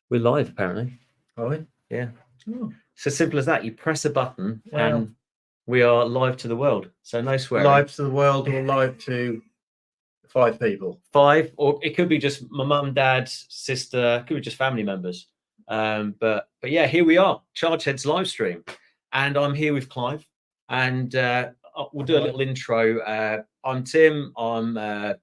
We're live, apparently. Are we? Yeah. Oh. It's as simple as that. You press a button Wow. and we are live to the world. So no swearing. Live to the world or live to 5 people? 5, or it could be just my mum, dad, sister, it could be just family members. But yeah, here we are, Chargeheads live stream. And I'm here with Clive. And we'll do a little intro. I'm Tim. I'm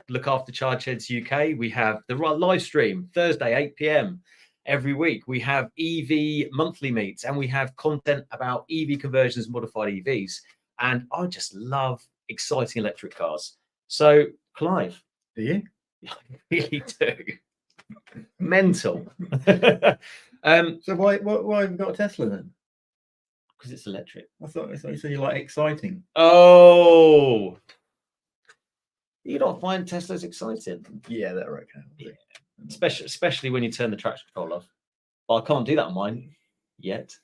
look after Chargeheads UK. We have the live stream Thursday, 8 p.m. every week. We have EV monthly meets, and we have content about EV conversions, modified EVs. And I just love exciting electric cars. So, Clive. Do you? I really do. Mental. So why have you got a Tesla then? Because it's electric. I thought you said you like exciting. Oh. You don't find Teslas exciting? Yeah, they're okay. Yeah. Especially when you turn the traction control off. Well, I can't do that on mine yet.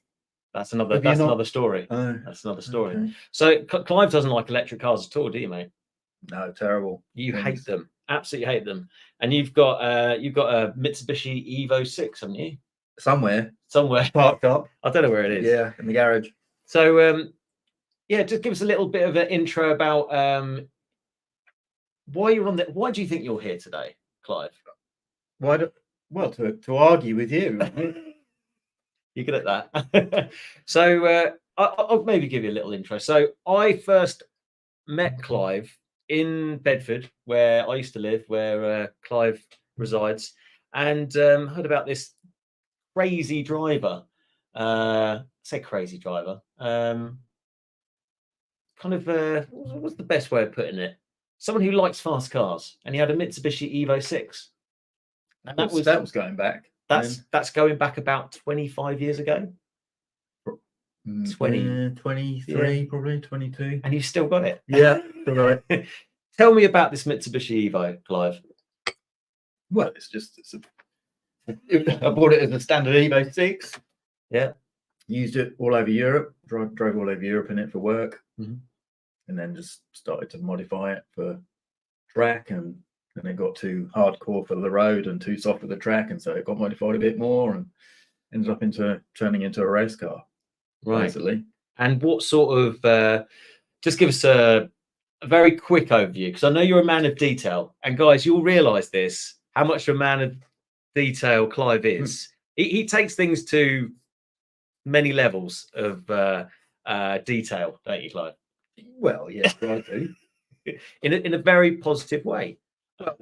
That's another story. That's another story. Okay. So Clive doesn't like electric cars at all, do you, mate? No, terrible. You hate them. Absolutely hate them. And you've got a Mitsubishi EVO 6, haven't you? Somewhere Parked up. I don't know where it is. Yeah, in the garage. So yeah, just give us a little bit of an intro about why you're on the. Why do you think you're here today, Clive? Well, to argue with you. You're good at that. So I'll maybe give you a little intro. So I first met Clive in Bedford, where I used to live, where Clive resides, and heard about this crazy driver. Say crazy driver. Kind of what's the best way of putting it? Someone who likes fast cars, and he had a Mitsubishi EVO 6. And that was going back. That's going back about 25 years ago. 23, yeah. Probably 22. And you've still got it. Yeah, still got it. Tell me about this Mitsubishi EVO, Clive. Well, I bought it as a standard EVO 6. Yeah. Used it all over Europe. Drove all over Europe in it for work. Mm-hmm. And then just started to modify it for track, and then it got too hardcore for the road and too soft for the track, and so it got modified a bit more and ended up turning into a race car. Right. Basically. And what sort of just give us a very quick overview, because I know you're a man of detail, and guys, you'll realize this, how much of a man of detail Clive is. He takes things to many levels of detail, don't you, Clive? Well, yeah, I do. in a very positive way.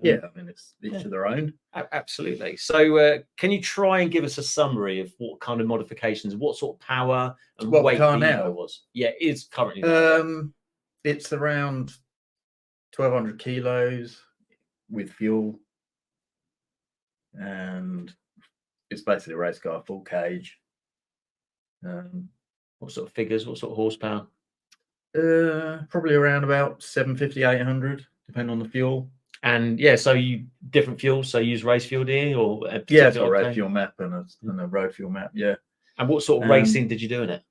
Yeah, I mean, it's each to their own. Absolutely. So can you try and give us a summary of what kind of modifications, what sort of power and weight the EVO was? Yeah, it is currently. It's around 1,200 kilos with fuel, and it's basically a race car, full cage. What sort of figures? What sort of horsepower? Probably around about 750, 800, depending on the fuel. And yeah, so you different fuels. So you use race fuel, do you? Or yeah, it's got a race fuel map and a road fuel map. Yeah. And what sort of racing did you do in it?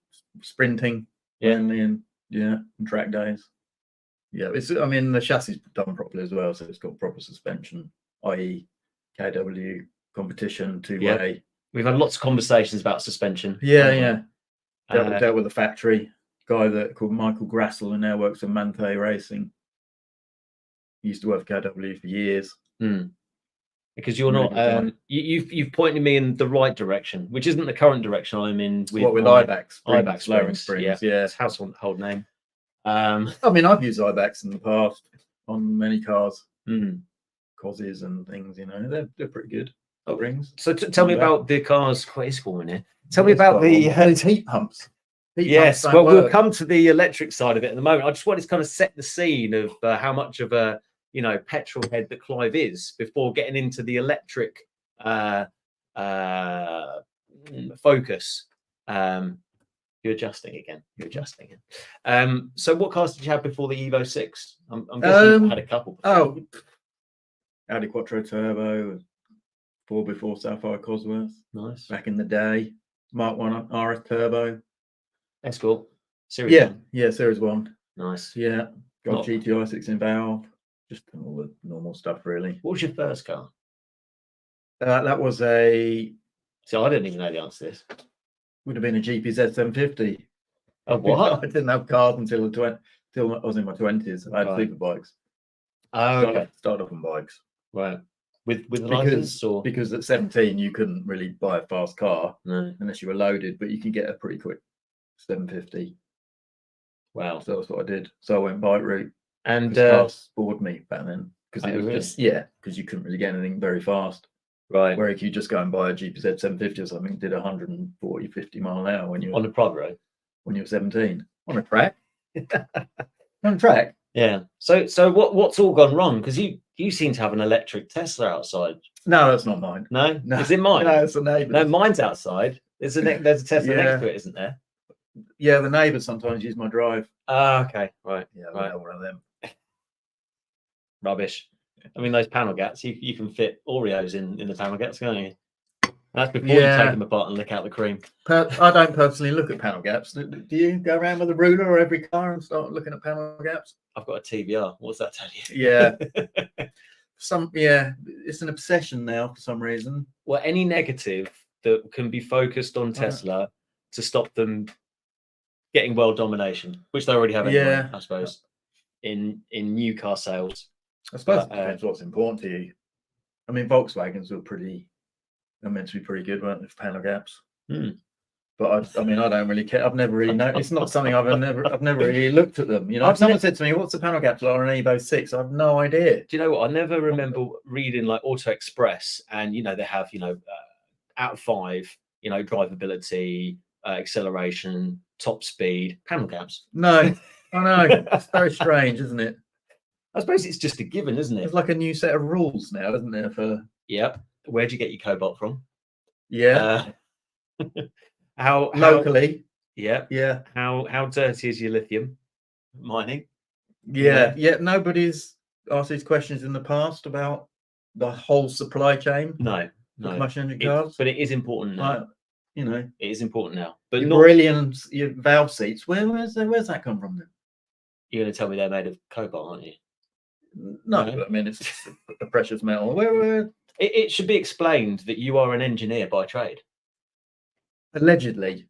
Sprinting. Yeah. And track days. Yeah, I mean, the chassis is done properly as well, so it's got proper suspension, i.e., KW competition, two-way. Yeah. We've had lots of conversations about suspension. Yeah. Dealt with a factory guy called Michael Grassel, and now works for Manthe Racing. He used to work for KW for years. Because you're not you've pointed me in the right direction, which isn't the current direction I'm in with IBAX springs. Yeah, it's household name. I mean, I've used IBAX in the past on many cars, Cozzies and things. You know, they're pretty good. Rings. So tell me about the cars. Quite is warm in here. Tell me about those heat pumps. Yes, well, we'll come to the electric side of it in a moment. I just wanted to kind of set the scene of how much of a petrol head that Clive is before getting into the electric focus. You're adjusting again. So what cars did you have before the EVO 6? I'm guessing you had a couple before. Audi Quattro Turbo, 4 before Sapphire Cosworth. Nice. Back in the day. Mark 1 RS Turbo. That's cool. Series 1. Yeah, Series 1. Nice. Yeah. Got GTI 16 valve. Just all the normal stuff, really. What was your first car? That was a So I didn't even know the answer to this. Would have been a GPZ 750. Oh, what? I didn't have cars until till I was in my 20s. I had Right. super bikes. Oh, okay. Started off on bikes. Right. With the license or because at 17 you couldn't really buy a fast car unless you were loaded, but you could get a pretty quick 750. Wow. So that's what I did. So I went bike route, and cars bored me back then because Oh, it was really? just because you couldn't really get anything very fast. right Where if you just go and buy a GPZ 750 or something, did 140, 50 mile an hour when you were on the private road. when you were 17 on a track. On a track. Yeah. So what's all gone wrong? Because you seem to have an electric Tesla outside. No, that's not mine. No, No, is it mine? No, it's the neighbours. No, mine's outside. There's a Tesla Yeah. next to it, isn't there? Yeah, the neighbours sometimes use my drive. Ah, okay, right. Yeah, right. right. One of them. Rubbish. I mean, those panel gaps, you can fit Oreos in the panel gaps, can't you? That's before you take them apart and lick out the cream. I don't personally look at panel gaps. Do you go around with a ruler or every car and start looking at panel gaps? I've got a TVR. What's that tell you? Yeah. It's an obsession now for some reason. Well, any negative that can be focused on Tesla to stop them getting world domination, which they already have anyway, I suppose, in new car sales. I suppose it depends what's important to you. I mean, Volkswagens are meant to be pretty good, weren't they, for panel gaps? But I mean, I don't really care. I've never really known. It's not something I've never really looked at them. You know, if someone said to me, "What's the panel gaps like on an Evo 6?" I have no idea. Do you know what? I never remember reading like Auto Express, and they have out of 5, drivability, acceleration, top speed, panel gaps. No, I know. It's very strange, isn't it? I suppose it's just a given, isn't it? It's like a new set of rules now, isn't there? Yep. Where'd you get your cobalt from? Yeah. How locally? Yeah. How dirty is your lithium mining? Yeah. Nobody's asked these questions in the past about the whole supply chain. No. Combustion engine cars, but it is important now. It is important now. But your brilliant your valve seats. Where's that come from then? You're going to tell me they're made of cobalt, aren't you? No, I mean it's a precious metal. Where it should be explained that you are an engineer by trade. Allegedly.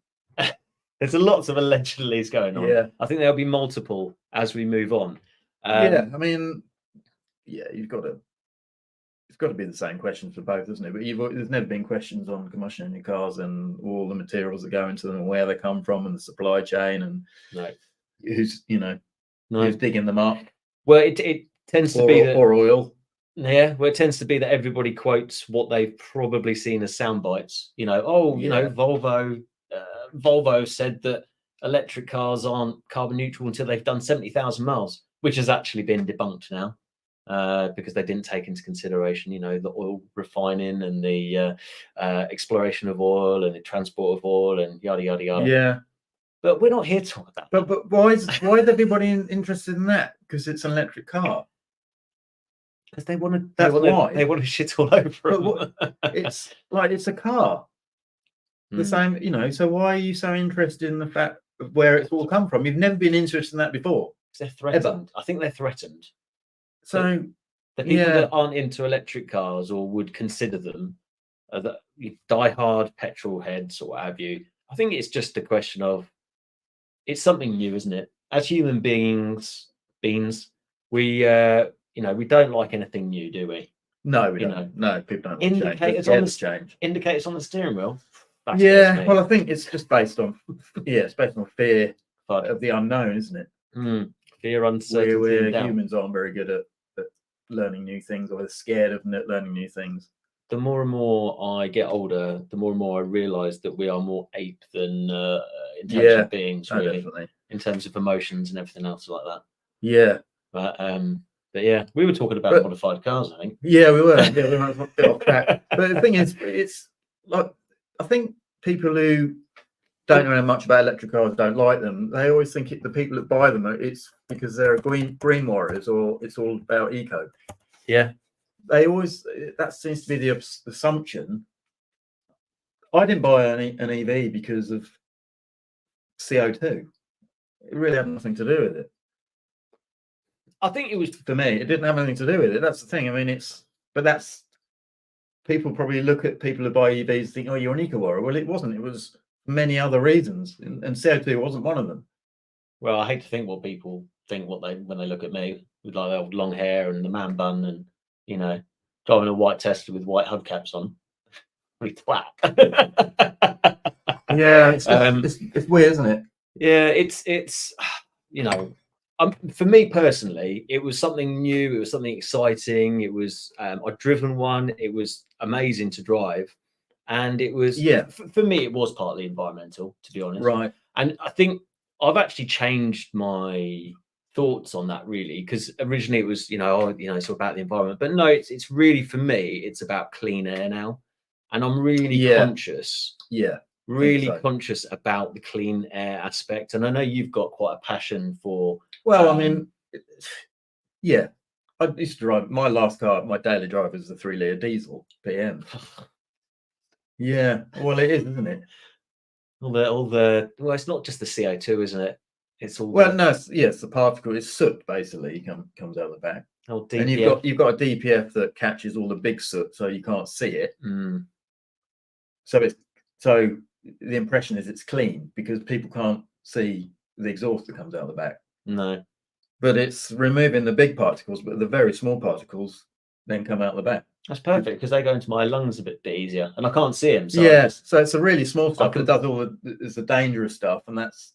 There's lots of allegedlys going on. Yeah. I think there'll be multiple as we move on. I mean, it's got to be the same questions for both, isn't it? But there's never been questions on combustion engine cars and all the materials that go into them and where they come from and the supply chain and who's digging them up. Well, it tends to be that, or oil. Yeah, well, it tends to be that everybody quotes what they've probably seen as sound bites. Volvo said that electric cars aren't carbon neutral until they've done 70,000 miles, which has actually been debunked now because they didn't take into consideration, the oil refining and the exploration of oil and the transport of oil and yada yada yada. Yeah. But we're not here to talk about that. But why is everybody interested in that? Because it's an electric car. Because they want to. That's why they want to shit all over. It's like it's a car. The same, So why are you so interested in the fact of where it's all come from? You've never been interested in that before. They're threatened. I think they're threatened. So the people that aren't into electric cars or would consider them, that die-hard petrol heads or what have you. I think it's just a question of it's something new, isn't it? As human beings, we don't like anything new, do we? No, we don't. No, people don't. Indicators on the indicators on the steering wheel. Well, I think it's just based on fear of the unknown, isn't it? Fear, uncertainty. Where humans aren't very good at learning new things, or they're scared of learning new things. The more and more I get older, the more and more I realise that we are more ape than intelligent beings, really, in terms of emotions and everything else like that. Yeah. But yeah, we were talking about modified cars, I think. Yeah, we were. Yeah, we might a bit off track. But the thing is, it's like I think people who don't know much about electric cars don't like them. They always think the people that buy them, it's because they're green warriors or it's all about eco. Yeah. That seems to be the assumption. I didn't buy an EV because of CO2. It really had nothing to do with it. I think it was for me. It didn't have anything to do with it. That's the thing. I mean, that's people probably look at people who buy EVs and think, oh, you're an eco-warrior. Well, it wasn't. It was many other reasons, and CO2 wasn't one of them. Well, I hate to think what people think when they look at me with like the old long hair and the man bun and, you know, driving a white Tesla with white hubcaps on. Pretty twat. Yeah, it's weird, isn't it? Yeah, it's you know, for me personally, it was something new. It was something exciting. It was I'd driven one. It was amazing to drive, and it was for me. It was partly environmental, to be honest. Right. And I think I've actually changed my thoughts on that really, because originally it was it's all about the environment, but no, it's really for me. It's about clean air now, and I'm really conscious. Yeah. Really conscious about the clean air aspect, and I know you've got quite a passion for. Well, I mean, yeah, I used to drive my last car. My daily drive is a 3-litre diesel PM. Yeah, well, it is, isn't it? All the well, it's not just the CO2, isn't it? It's all no, it's the particle. It's soot basically comes out the back. Oh, DPF. And you've got a DPF that catches all the big soot, so you can't see it. So the impression is it's clean because people can't see the exhaust that comes out the back. No, but it's removing the big particles, but the very small particles then come out the back. That's perfect because they go into my lungs a bit bit and I can't see them. So so it's a really small stuff, but it does all the dangerous stuff, and that's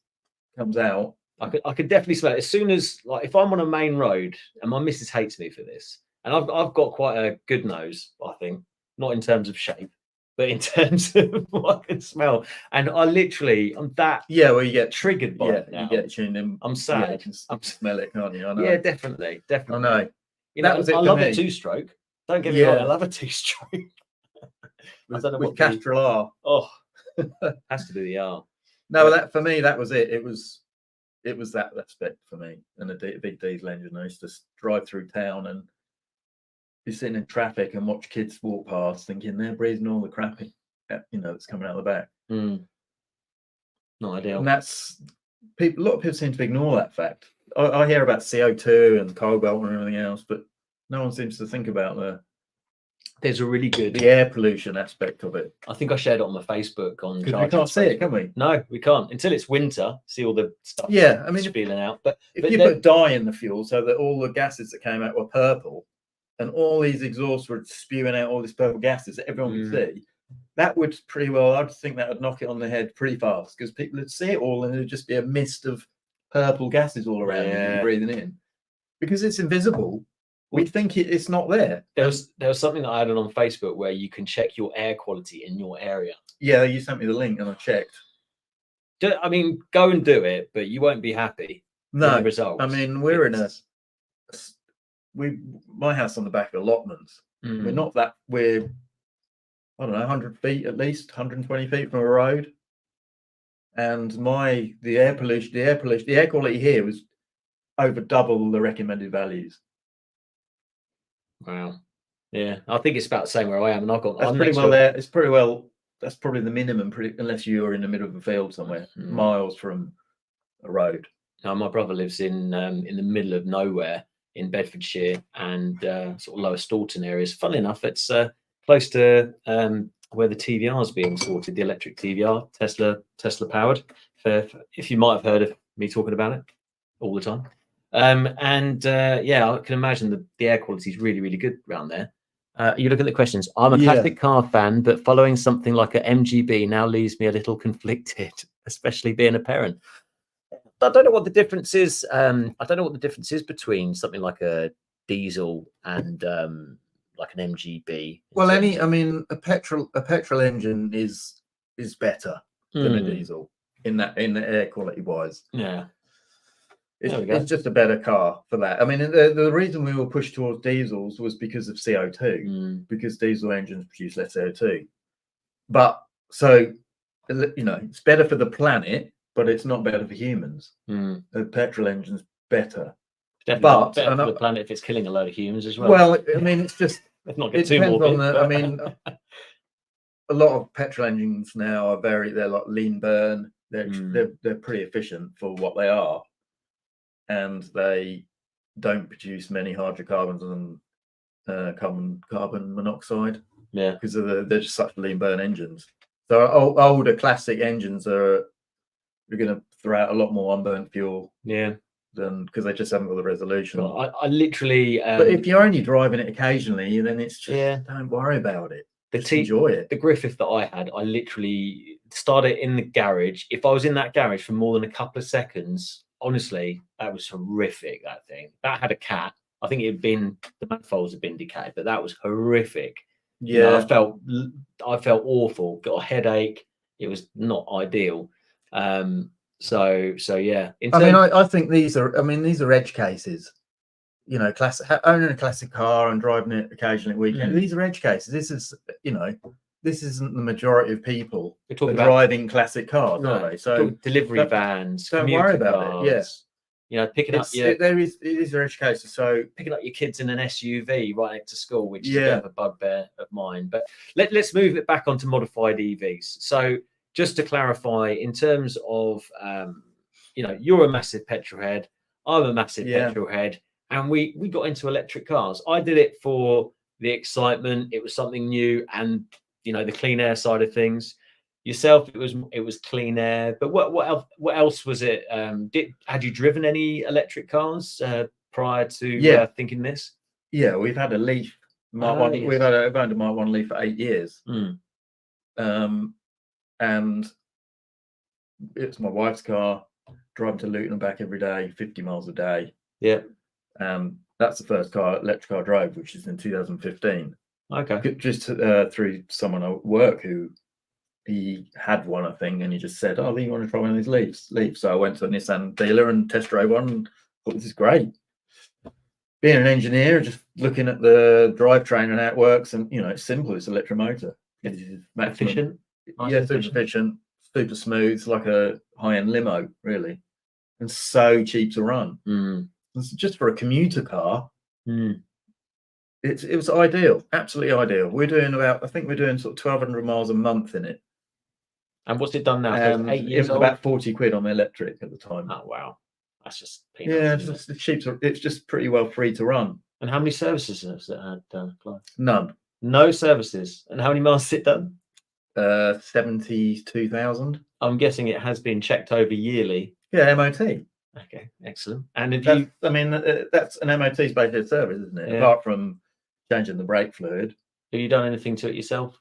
comes out. I could definitely smell it as soon as, like, if I'm on a main road, and my missus hates me for this, and I've got quite a good nose, I think, not in terms of shape, but in terms of what I can smell. And I'm that well, you get triggered by it now. You get tuned in. I'm sad. Yeah, you can smell it, can't you? I know. Yeah, definitely. I know. You know, I love a two-stroke. Don't get me wrong, I love a two-stroke. I don't know with Castrol R. Oh, has to be the R. No, that for me, that was it. It was that aspect for me, and a big diesel engine. I used to drive through town and be sitting in traffic and watch kids walk past, thinking they're breathing all the crap, that's coming out the back. Not ideal. And that's a lot of people seem to ignore that fact. I hear about CO2 and cobalt and everything else, but no one seems to think about there's a really good the air pollution aspect of it. I think I shared it on my Facebook on because we can't see it, can we? No, we can't until it's winter. See all the stuff. Yeah, I mean, spilling out. But if you put dye in the fuel so that all the gases that came out were purple, and all these exhausts were spewing out all these purple gases that everyone could see, that would pretty well. I'd think that would knock it on the head pretty fast because people would see it all, and there'd just be a mist of purple gases all around you breathing in because it's invisible. We think it's not there. There was something that I added on Facebook where you can check your air quality in your area. Yeah, you sent me the link and I checked. I mean, go and do it, but you won't be happy. No, with the results. I mean, we're in my house on the back of allotments. We're not that. We're I don't know, 100 feet at least, 120 feet from a road, and the air quality here was over double the recommended values. Wow. Yeah, I think it's about the same where I am, and I've got. That's pretty well there. It's pretty well. That's probably the minimum, unless you're in the middle of a field somewhere, miles from a road. Now, my brother lives in the middle of nowhere in Bedfordshire and sort of Lower Staunton areas. Funnily enough, it's close to where the TVR is being sorted, the electric TVR, Tesla powered. If you might have heard of me talking about it all the time. Yeah, I can imagine the air quality is really, really good around there. You look at the questions. I'm a classic car fan, but following something like a MGB now leaves me a little conflicted, especially being a parent. I don't know what the difference is. I don't know what the difference is between something like a diesel and like an MGB. Well, a petrol engine is better than a diesel in the air quality wise. Yeah. It's just a better car for that. I mean, the reason we were pushed towards diesels was because of CO2, because diesel engines produce less CO2. But so, it's better for the planet, but it's not better for humans. The petrol engine's better. Definitely better for the planet if it's killing a load of humans as well. Well, I mean, it's just let's not get too morbid. I mean, a lot of petrol engines now are they're like lean burn. They're pretty efficient for what they are. And they don't produce many hydrocarbons and carbon monoxide. Yeah. because they're just such lean burn engines. So older classic engines you're going to throw out a lot more unburnt fuel. Yeah. Than because they just haven't got the resolution. I literally. But if you're only driving it occasionally, then it's just don't worry about it. Just enjoy it. The Griffith that I had, I literally started in the garage. If I was in that garage for more than a couple of seconds, honestly, that was horrific. That thing that had a cat. I think the manifolds had been decayed, but that was horrific. Yeah, I felt awful. Got a headache. It was not ideal. So yeah. I think these are edge cases. You know, owning a classic car and driving it occasionally at weekend. These are edge cases. This is, this isn't the majority of people driving classic cars, are they? So delivery vans. Don't worry about it. Yeah. Picking up these are edge cases. So picking up your kids in an SUV right next to school, which is a bit of a bugbear of mine. But let's move it back onto modified EVs. So just to clarify, in terms of you're a massive petrolhead, I'm a massive petrolhead, and we got into electric cars. I did it for the excitement. It was something new, and the clean air side of things. Yourself, it was clean air. But what else was it? Had you driven any electric cars prior to thinking this? Yeah, we've had a Leaf Mark 1. Yes. We've had a Mark 1 Leaf for 8 years. And it's my wife's car, driving to Luton and back every day, 50 miles a day. Yeah. That's the first electric car I drove, which is in 2015. Okay. Just through someone at work who he had one, I think, and he just said, "Oh, you want to try one of these Leafs?" So I went to a Nissan dealer and test drove one and thought, this is great. Being an engineer, just looking at the drivetrain and how it works, and it's simple. It's electric motor. It's efficient. Super efficient, super smooth. It's like a high-end limo, really, and so cheap to run. It's just for a commuter car. It was ideal, absolutely ideal. We're doing I think we're doing sort of 1,200 miles a month in it. And what's it done now? 8 years it was old? about 40 quid on the electric at the time. Oh wow, that's just peanuts. Yeah, it's just cheap. It's just pretty well free to run. And how many services has it had, Clive? None. No services. And how many miles has it done? 72,000. I'm guessing it has been checked over yearly. Yeah, MOT. Okay, excellent. And if that's an MOT-based service, isn't it? Yeah. Apart from changing the brake fluid. Have you done anything to it yourself?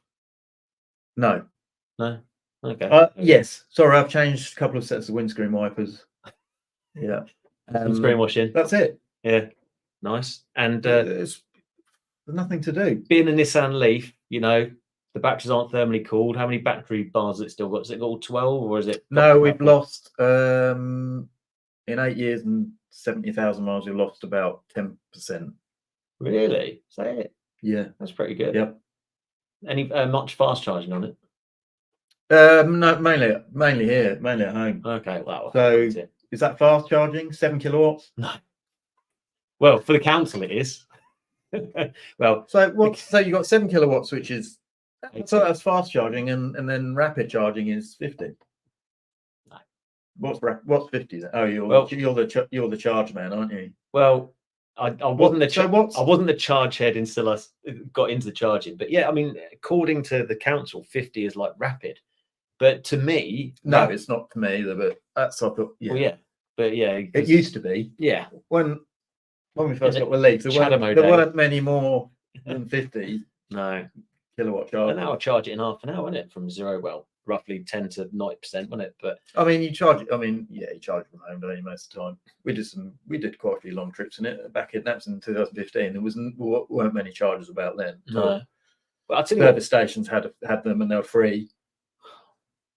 No. No. Okay. Yes. Sorry, I've changed a couple of sets of windscreen wipers. Yeah. Screen washing. That's it. Yeah. Nice. And there's nothing to do. Being a Nissan Leaf, the batteries aren't thermally cooled. How many battery bars has it still got? Has it got all 12, or is it? No, we've lost in 8 years and 70,000 miles. We've lost about 10%. Really? Say it. Yeah, that's pretty good. Yep. Any much fast charging on it? No, mainly here, mainly at home. Okay, wow. So is that fast charging? 7 kilowatts? No. Well, for the council it is. Well, so you got 7 kilowatts, which is that's fast charging, and then rapid charging is 50. No. What's 50 then? Oh, you're the charge man, aren't you? Well, I wasn't the charge head until I got into the charging. But yeah, I mean, according to the council, 50 is like rapid. But to me, no, it's not to me either. But that's I thought. Yeah. Well, yeah, but yeah, it used to be. Yeah, when we first got the Leaf, there weren't many more than 50. No. Kilowatt charge. And now I charge it in half an hour, isn't it? From zero, well, roughly 10 to 90%, wasn't it? But I mean, you charge it. I mean, yeah, you charge it from home, don't you, most of the time? We did quite a few long trips in it. That was in 2015. There weren't many chargers about then. No. But I tell you, service stations had them, and they were free.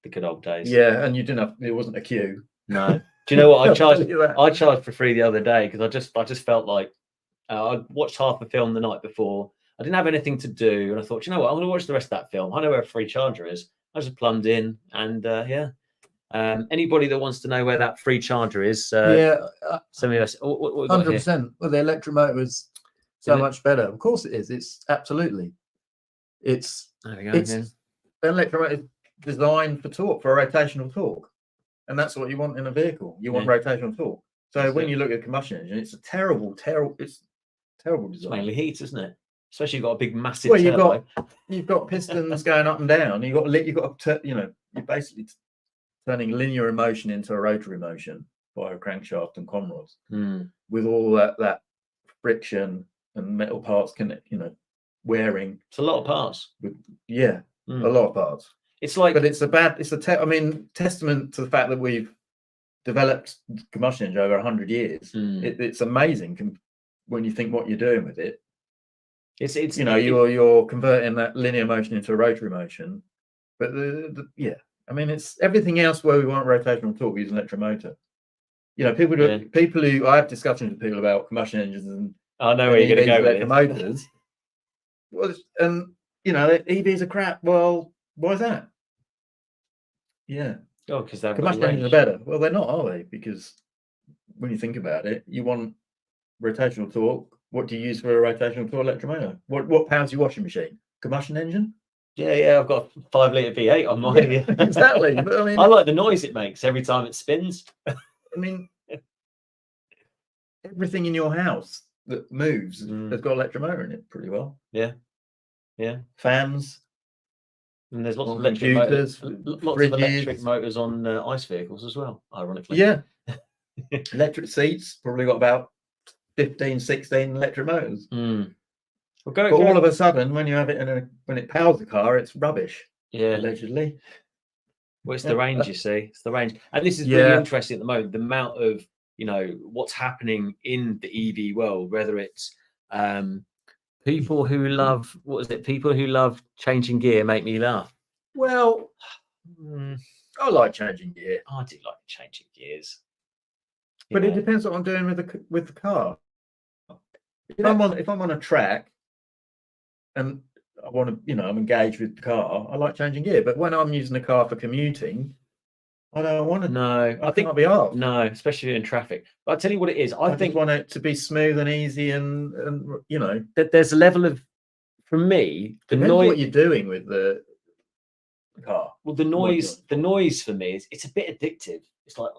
The good old days. Yeah, and you didn't have. It wasn't a queue. No. Do you know what I charged? I charged for free the other day because I just felt like I watched half a film the night before. I didn't have anything to do, and I thought, you know what, I'm going to watch the rest of that film. I know where a free charger is. I just plumbed in, and anybody that wants to know where that free charger is, send me a 100%. Well, the electric motor is so much better. Of course, it is. It's absolutely. It's there we go. The electric motor is designed for torque, for rotational torque, and that's what you want in a vehicle. You want rotational torque. So when you look at a combustion engine, it's a terrible design. It's mainly heat, isn't it? especially you've got a big massive. Well, turbo. you've got pistons going up and down. You've got you're basically turning linear motion into a rotary motion via a crankshaft and conrods with all that friction and metal parts wearing. It's a lot of parts. A lot of parts. It's like, but testament to the fact that we've developed combustion engine over 100 years. It's amazing when you think what you're doing with it. It's you're converting that linear motion into a rotary motion, but it's everything else where we want rotational torque using electric motor. People who I have discussions with people about combustion engines and I know where you're going to go with electric motors. Well, and EVs are crap. Well, why is that? Yeah. Oh, because they're combustion engines are better. Well, they're not, are they? Because when you think about it, you want rotational torque. What do you use for a rotational torque electric motor? What powers your washing machine? Combustion engine? Yeah. I've got a 5-litre V8 on mine. Yeah, exactly. But, I like the noise it makes every time it spins. Everything in your house that moves has got electric motor in it pretty well. Yeah. Fans. And there's lots of electric motors, lots of electric motors on ice vehicles as well, ironically. Yeah. Electric seats, probably got about 15, 16 electric motors. But all of a sudden, when you have it when it powers the car, it's rubbish. Yeah. Allegedly. Well, it's the range, you see. It's the range. And this is really interesting at the moment, the amount of, what's happening in the EV world, whether it's people who love, people who love changing gear make me laugh. Well, I like changing gear. I do like changing gears. But it depends what I'm doing with the car. If I'm on a track and I want to, I'm engaged with the car, I like changing gear. But when I'm using the car for commuting, I don't want to. No, I think I'll be off. No, especially in traffic. But I'll tell you what it is. I think want it to be smooth and easy, and that there's a level of, for me, the noise. What you're doing with the car. Well, the noise for me it's a bit addictive. It's like,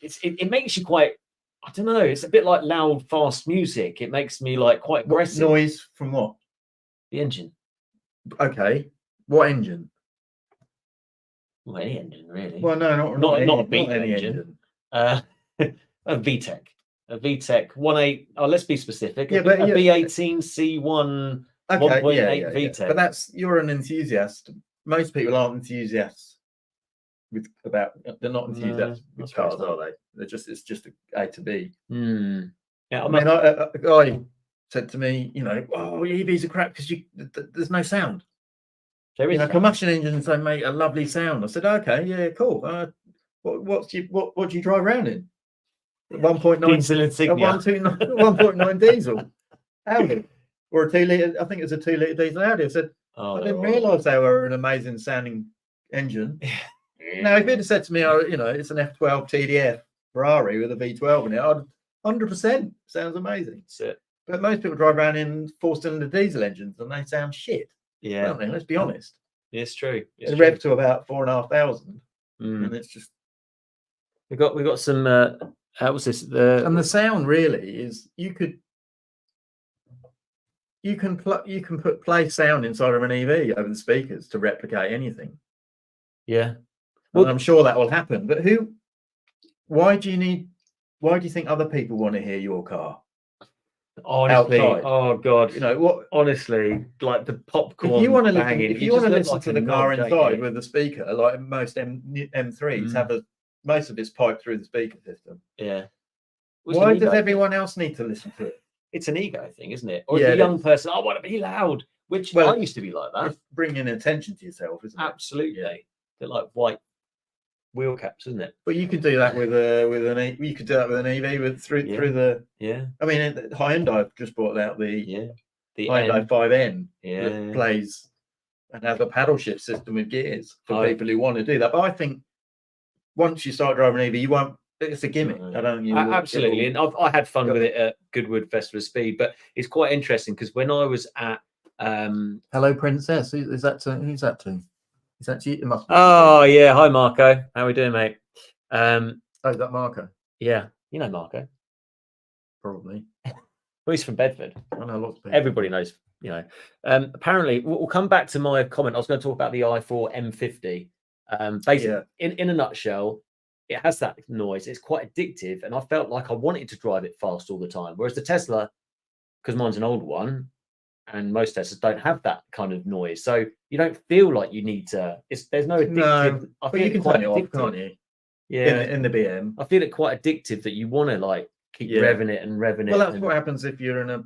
it makes you quite. I don't know. It's a bit like loud, fast music. It makes me like quite aggressive. Noise from what? The engine. Okay. What engine? Well, any engine, really. Well, no, not a beat engine. A VTEC. A VTEC 1.8. Oh, let's be specific. A B18 C1 1.8 VTEC. But you're an enthusiast. Most people aren't enthusiasts they're not enthusiasts with cars, are they? It's just a to B. Yeah, a guy said to me, EVs are crap because there's no sound. There is combustion engines, they make a lovely sound. I said, okay, yeah, cool. What do you drive around in? 1.9 diesel Insignia. 1.9 diesel Audi, or a 2-litre. I think it's a 2-litre diesel Audi. I said, I didn't realise they were an amazing sounding engine. Now, if you'd have said to me, it's an F12 TDF Ferrari with a V12 in it, I'd 100% sounds amazing. That's it. But most people drive around in 4-cylinder diesel engines and they sound shit. Yeah, don't they? Let's be honest. It's true. It's rev to about 4,500, and it's just we got some. How was this? And the sound really is you can put play sound inside of an EV over the speakers to replicate anything. Yeah, well, I'm sure that will happen. But why do you think other people want to hear your car? Honestly, outside? Oh god, what? Honestly, like the popcorn. If you want to listen to the car inside with the speaker, like most M3s have most of it's piped through the speaker system. Yeah. Why does everyone else need to listen to it? It's an ego thing, isn't it? Or the young person, I want to be loud, which I used to be like that. It's bringing attention to yourself, isn't it? Absolutely. Yeah. They're like white wheel caps, isn't it? But you could do that with an EV through the. Yeah. I mean, Hyundai just brought out the Hyundai 5N that plays and has a paddle shift system with gears for people who want to do that. But I think once you start driving an EV, you won't. It's a gimmick. I don't think you absolutely. And I had fun with it at Goodwood Festival of Speed, but it's quite interesting because when I was at Hello Princess, who's that to? Is that to you? It must be. Oh yeah, hi Marco. How are we doing, mate? Is that Marco? Yeah, you know Marco. Probably. Well, he's from Bedford. I know lots of people. Everybody knows, you know. Apparently, we'll come back to my comment. I was going to talk about the i4 M50. Basically, in a nutshell, it has that noise. It's quite addictive, and I felt like I wanted to drive it fast all the time. Whereas the Tesla, because mine's an old one, and most Teslas don't have that kind of noise, so you don't feel like you need to. There's no addictive. No, I but feel you can quite turn it off, addictive. can't you? Yeah, In the BM. I feel it quite addictive that you want to like keep revving it and revving it. Well, that's what happens if you're in a,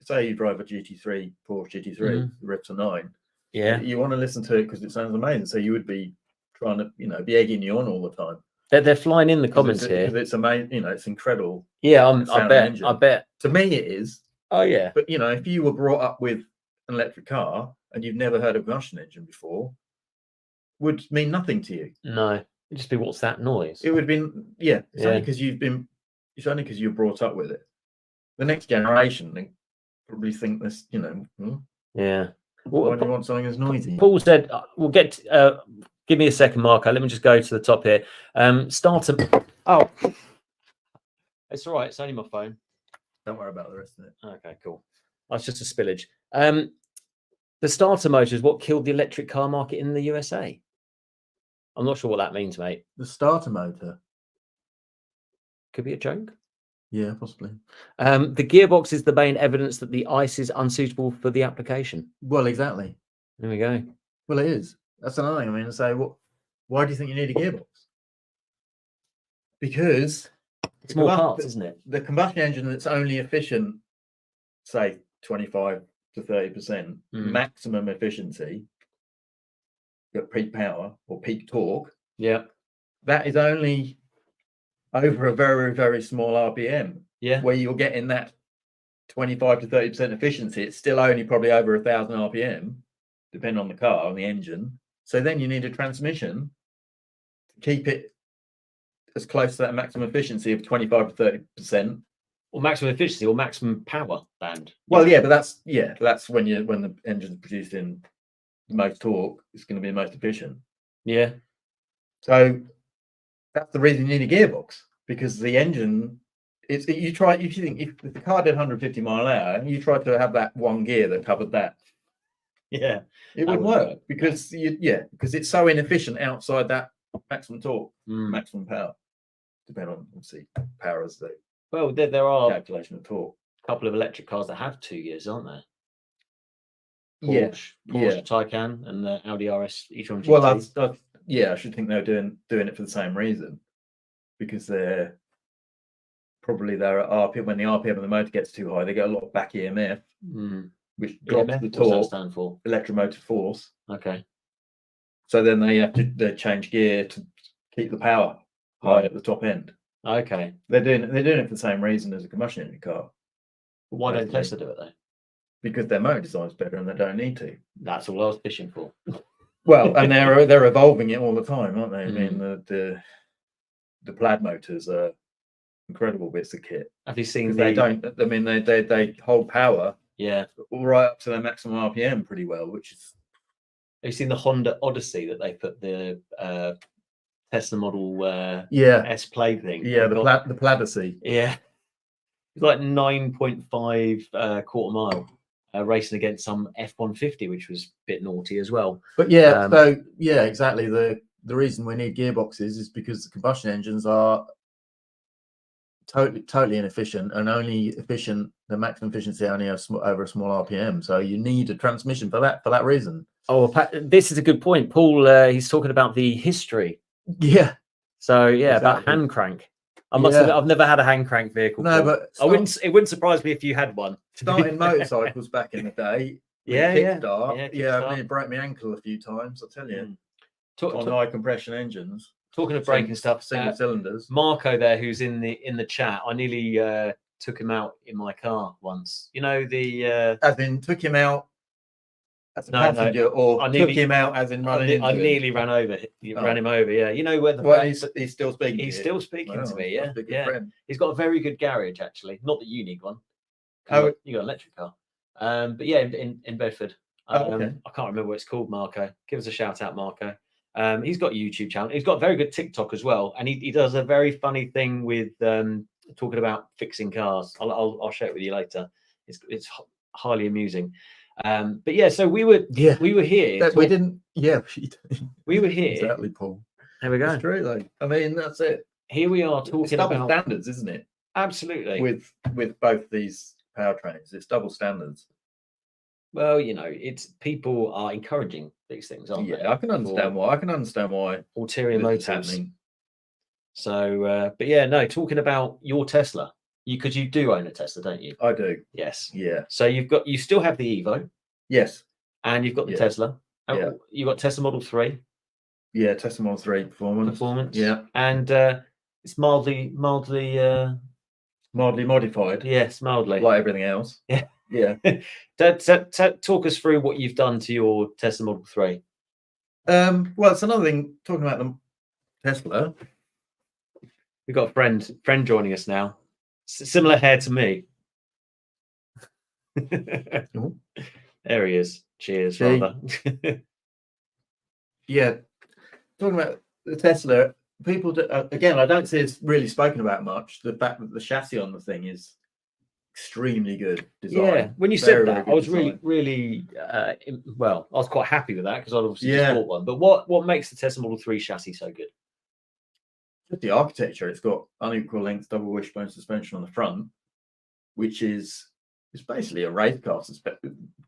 say you drive a GT3, Porsche GT3, the Rips are 9. Yeah, you want to listen to it because it sounds amazing. So you would be trying to, you know, be egging you on all the time. they're flying in the comments here because it's amazing. You know, it's incredible. Yeah, I bet. To me, it is. Oh yeah. But you know, if you were brought up with an electric car and you've never heard a combustion engine before, would mean nothing to you. No, it'd just be, what's that noise? It would have been, it's only because it's only because you're brought up with it. The next generation, they probably think this, you know. Yeah. Why do you want something that's noisy? Paul said, "We'll get. Give me a second, Marco. Let me just go to the top here. Starter. Oh, it's all right. It's only my phone. Don't worry about the rest of it. Okay, cool. That's just a spillage. The starter motor is what killed the electric car market in the USA. I'm not sure what that means, mate. The starter motor could be a joke. Yeah, possibly. The gearbox is the main evidence that the ICE is unsuitable for the application. Well, exactly. There we go. Well, it is. That's another thing. I mean, to say, why do you think you need a gearbox? Because it's more parts, isn't it? The combustion engine that's only efficient, say 25 to 30% maximum efficiency at peak power or peak torque. Yeah, that is only over a very, very small RPM. Yeah, where you're getting that 25 to 30% efficiency. It's still only probably over 1,000 RPM, depending on the car and the engine. So then you need a transmission to keep it as close to that maximum efficiency of 25 to 30%. Or maximum efficiency or maximum power band. Well, yeah, but that's when the engine's producing the most torque, it's going to be the most efficient. Yeah. So that's the reason you need a gearbox, because the engine, you think if the car did 150 mile an hour and you tried to have that one gear that covered that, yeah, it wouldn't work because because it's so inefficient outside that maximum torque, maximum power, depending on obviously power as the there are calculation of torque. A couple of electric cars that have 2 gears, aren't there? Porsche Taycan and the Audi RS e-tron GT. Well, I should think they're doing it for the same reason, because they're probably at RPM. When the RPM of the motor gets too high, they get a lot of back EMF, which drops the torque. What's that stand for? Electromotive force. Okay. So then they have to change gear to keep the power high at the top end. Okay. They're doing it for the same reason as a combustion engine car. But why don't Tesla do it though? Because their motor design's better and they don't need to. That's all I was fishing for. Well, and they're evolving it all the time, aren't they? I mean, the plaid motors are incredible bits of kit. Have you seen? They hold power. Yeah. All right up to their maximum RPM pretty well, which is. Have you seen the Honda Odyssey that they put the Tesla Model S Plaid thing? Yeah, the Pladacy. Yeah. It's like 9.5 quarter mile. Racing against some F-150, which was a bit naughty as well. But exactly. The reason we need gearboxes is because the combustion engines are totally inefficient and only efficient. The maximum efficiency only over a small RPM. So you need a transmission for that reason. Oh, this is a good point, Paul. He's talking about the history. Yeah. So about hand crank. I've never had a hand crank vehicle. No, Paul. but it wouldn't surprise me if you had one. Starting motorcycles back in the day. Kickstart. I mean, it broke my ankle a few times, I'll tell you. On high compression engines. Talking of braking stuff, single cylinders. Marco there, who's in the chat, I nearly took him out in my car once. You know as in took him out as a passenger, or took him out as in running into I nearly ran him over. Yeah, you know where he's still speaking. He's still speaking to me. Yeah. Friend. He's got a very good garage actually. Not that you need one. Oh, you got an electric car. But yeah, in Bedford. Okay. I can't remember what it's called. Marco, give us a shout out, Marco. He's got a YouTube channel. He's got a very good TikTok as well, and he does a very funny thing with talking about fixing cars. I'll share it with you later. It's highly amusing. But yeah, so we were here. We didn't. Yeah, we were here. Exactly, Paul. There we go. It's true, though. I mean, that's it. Here we are talking double about standards, isn't it? Absolutely. With both these powertrains, it's double standards. Well, you know, it's people are encouraging these things, aren't they? I can understand why. I can understand why. Ulterior motives. Happening. So, but yeah, no. Talking about your Tesla, because you do own a Tesla, don't you? I do. Yes. Yeah. So you still have the Evo. Yes. And you've got the Tesla. Yeah. You got Tesla Model 3. Yeah, Tesla Model 3 performance. Yeah. And it's mildly modified. Yes, mildly. Like everything else. Yeah. Yeah. Talk us through what you've done to your Tesla Model 3. Well, it's another thing talking about the Tesla. We've got a friend joining us now. Similar hair to me. There he is. Cheers, rather. Yeah. Talking about the Tesla, people do, again, I don't see it's really spoken about much. The fact that the chassis on the thing is extremely good design. Yeah, when you said that, I was really well, I was quite happy with that because I obviously just bought one. But what makes the Tesla Model 3 chassis so good? Just the architecture. It's got unequal length double wishbone suspension on the front, which is basically a race car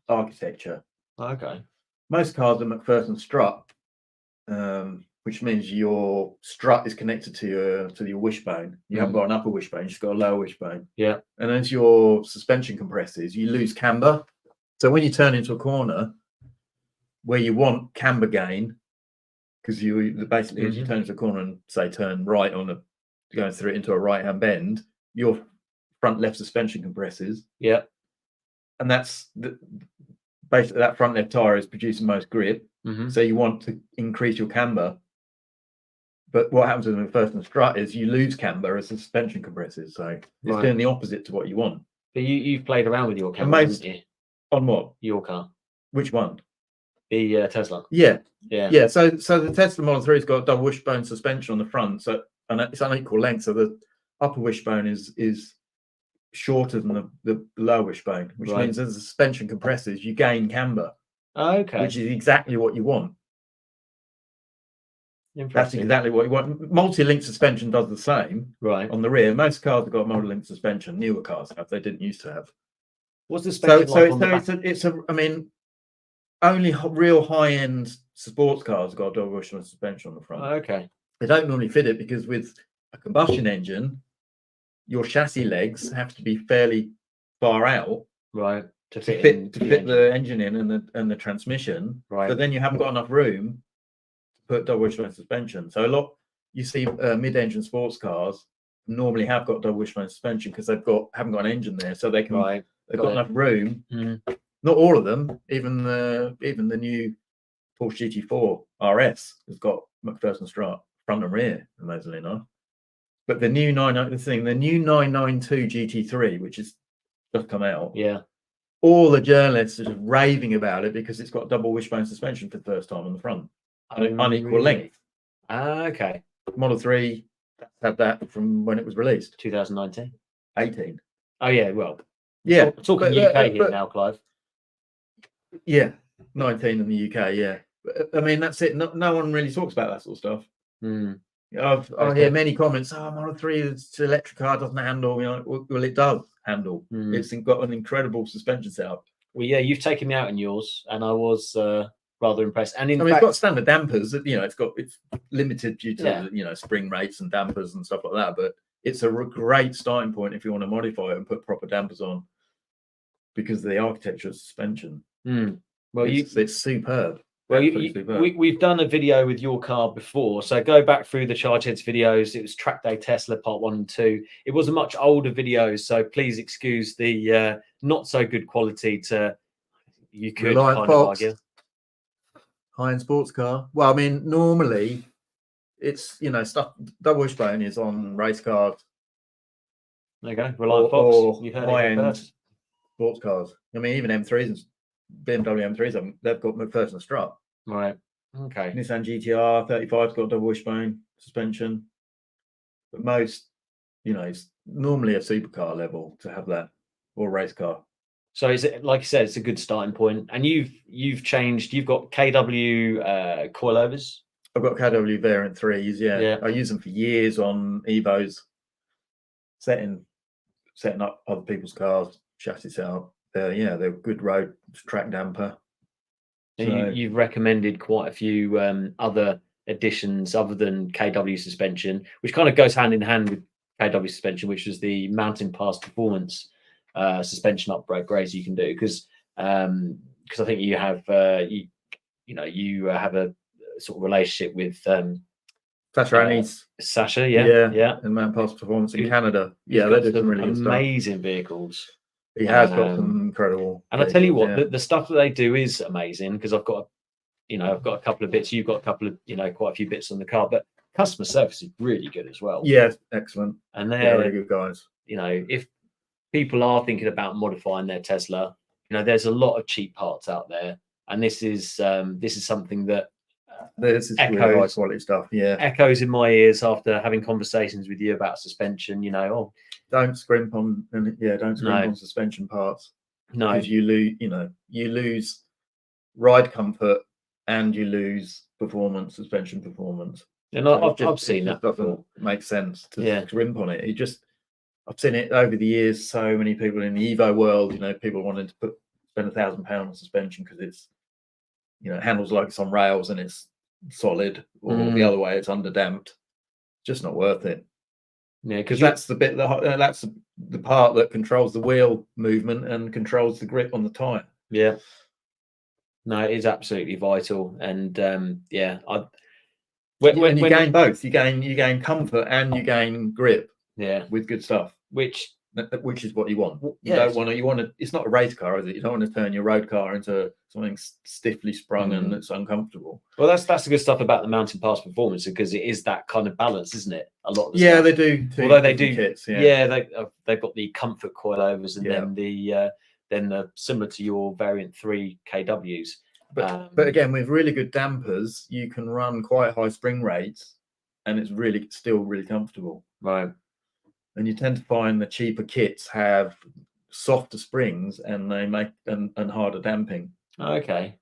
architecture. Okay. Most cars are McPherson strut, which means your strut is connected to your wishbone. You haven't got an upper wishbone, you've just got a lower wishbone. Yeah. And as your suspension compresses, you lose camber. So when you turn into a corner where you want camber gain, because you basically as you turn into a corner and say turn right going through it into a right hand bend, your front left suspension compresses. Yeah. And that's basically that front left tire is producing most grip. So you want to increase your camber. But what happens with the McPherson strut is you lose camber as the suspension compresses. So it's doing the opposite to what you want. But you've played around with your camber, haven't you? On what? Your car. Which one? The Tesla. Yeah. Yeah. Yeah. So the Tesla Model 3's got double wishbone suspension on the front. So and it's unequal length. So the upper wishbone is shorter than the lower wishbone, which means as the suspension compresses, you gain camber. Okay. Which is exactly what you want. That's exactly what you want. Multi-link suspension does the same. Right. On the rear, most cars have got multi-link suspension. Newer cars have. They didn't used to have. What's the suspension like on the back? I mean, only real high-end sports cars have got a double wishbone suspension on the front. Okay. They don't normally fit it because with a combustion engine, your chassis legs have to be fairly far out. Right. To fit the engine in and the transmission. Right. But then you haven't got enough room to put double wishbone suspension. So a lot you see mid-engine sports cars normally have got double wishbone suspension because haven't got an engine there, so they can they've got enough room. Not all of them, even the new Porsche GT4 RS has got McPherson strut front and rear, amazingly enough. But the new 992 GT3, which has just come out, all the journalists are just raving about it because it's got double wishbone suspension for the first time on the front, unequal length. Okay. Model 3 had that from when it was released, 2019, 18. Oh yeah, well, yeah, talking UK here now, Clive. Yeah, 19 in the UK. Yeah, I mean that's it. No one really talks about that sort of stuff. I hear many comments. Oh, Model 3, it's an electric car, doesn't handle. You know, well, it does handle. It's got an incredible suspension setup. Well, yeah, you've taken me out in yours, and I was rather impressed. And it's got standard dampers. You know, it's limited due to spring rates and dampers and stuff like that. But it's a great starting point if you want to modify it and put proper dampers on, because of the architecture of suspension. Well, it's superb. Well, we've done a video with your car before, so go back through the Chargeheads videos. It was Track Day Tesla Part 1 and 2. It was a much older video, so please excuse the not so good quality. You could kind of argue. High-end sports car. Well, I mean, normally it's stuff. Double wishbone is on race cars. There you go. Reliant Fox. You heard high-end it first. Sports cars. I mean, even M3s. BMW M3s, they've got McPherson strut. Right. Okay. Nissan GTR 35's got double wishbone suspension. But most, normally a supercar level to have that, or race car. So is it, like you said, it's a good starting point. And you've changed. You've got KW coilovers. I've got KW variant 3s. Yeah. I use them for years on EVOs, setting up other people's cars, chassis setup. They're good road track damper. And you've recommended quite a few other additions other than KW suspension, which kind of goes hand in hand with KW suspension, which was the mountain pass performance suspension upgrades you can do, because I think you have you have a sort of relationship with Sasha, yeah, and mountain pass performance in Canada. Yeah, they do some really good stuff. Amazing vehicles. He has got some incredible. And I tell you what, the stuff that they do is amazing, because I've got a couple of bits. You've got a couple of, quite a few bits on the car, but customer service is really good as well. Yeah, excellent. And they're really good guys. If people are thinking about modifying their Tesla, there's a lot of cheap parts out there, and this is something that this is really high quality stuff. Yeah, echoes in my ears after having conversations with you about suspension. Don't scrimp on, on suspension parts. No, because you lose ride comfort and you lose suspension performance. And I've seen that doesn't make sense to scrimp on it. I've seen it over the years. So many people in the Evo world, people wanting to spend £1,000 on suspension because it's, it handles like it's on rails and it's solid, or the other way, it's underdamped. Just not worth it. Yeah, because that's the bit that's the part that controls the wheel movement and controls the grip on the tire. Yeah, no, it is absolutely vital, and when you gain both, you gain comfort and you gain grip. Yeah, with good stuff, which is what you want. You don't want to. You want to. It's not a race car, is it? You don't want to turn your road car into something stiffly sprung and it's uncomfortable. Well, that's the good stuff about the mountain pass performance, because it is that kind of balance, isn't it? A lot of the stuff. They do. Although they do kits, they've got the comfort coilovers, and then the similar to your variant 3 KWs. But again, with really good dampers, you can run quite high spring rates, and it's still really comfortable. Right. And you tend to find the cheaper kits have softer springs and they make and harder damping. Okay.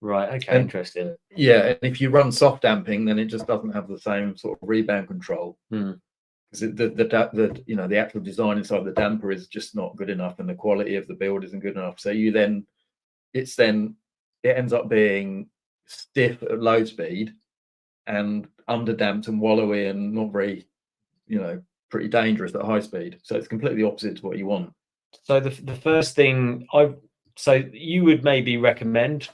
Right. Okay. Interesting. Yeah. And if you run soft damping, then it just doesn't have the same sort of rebound control. Because the actual design inside the damper is just not good enough, and the quality of the build isn't good enough. So it ends up being stiff at low speed and underdamped and wallowy and not very, pretty dangerous at high speed. So it's completely opposite to what you want. So the first thing you would maybe recommend,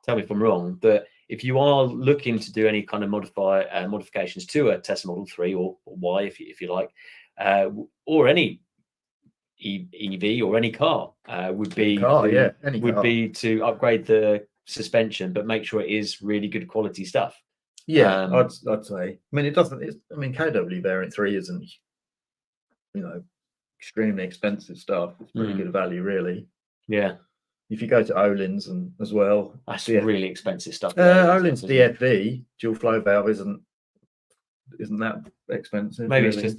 tell me if I'm wrong, that if you are looking to do any kind of modifications to a Tesla Model 3 or Y, if you like, or any EV or any car, would be to upgrade the suspension, but make sure it is really good quality stuff. Yeah, I'd say. I mean, KW variant 3 isn't, extremely expensive stuff. It's pretty good value, really. Yeah. If you go to Olin's and as well, that's really expensive stuff. Olin's DFV dual flow valve isn't that expensive. Maybe really. It's just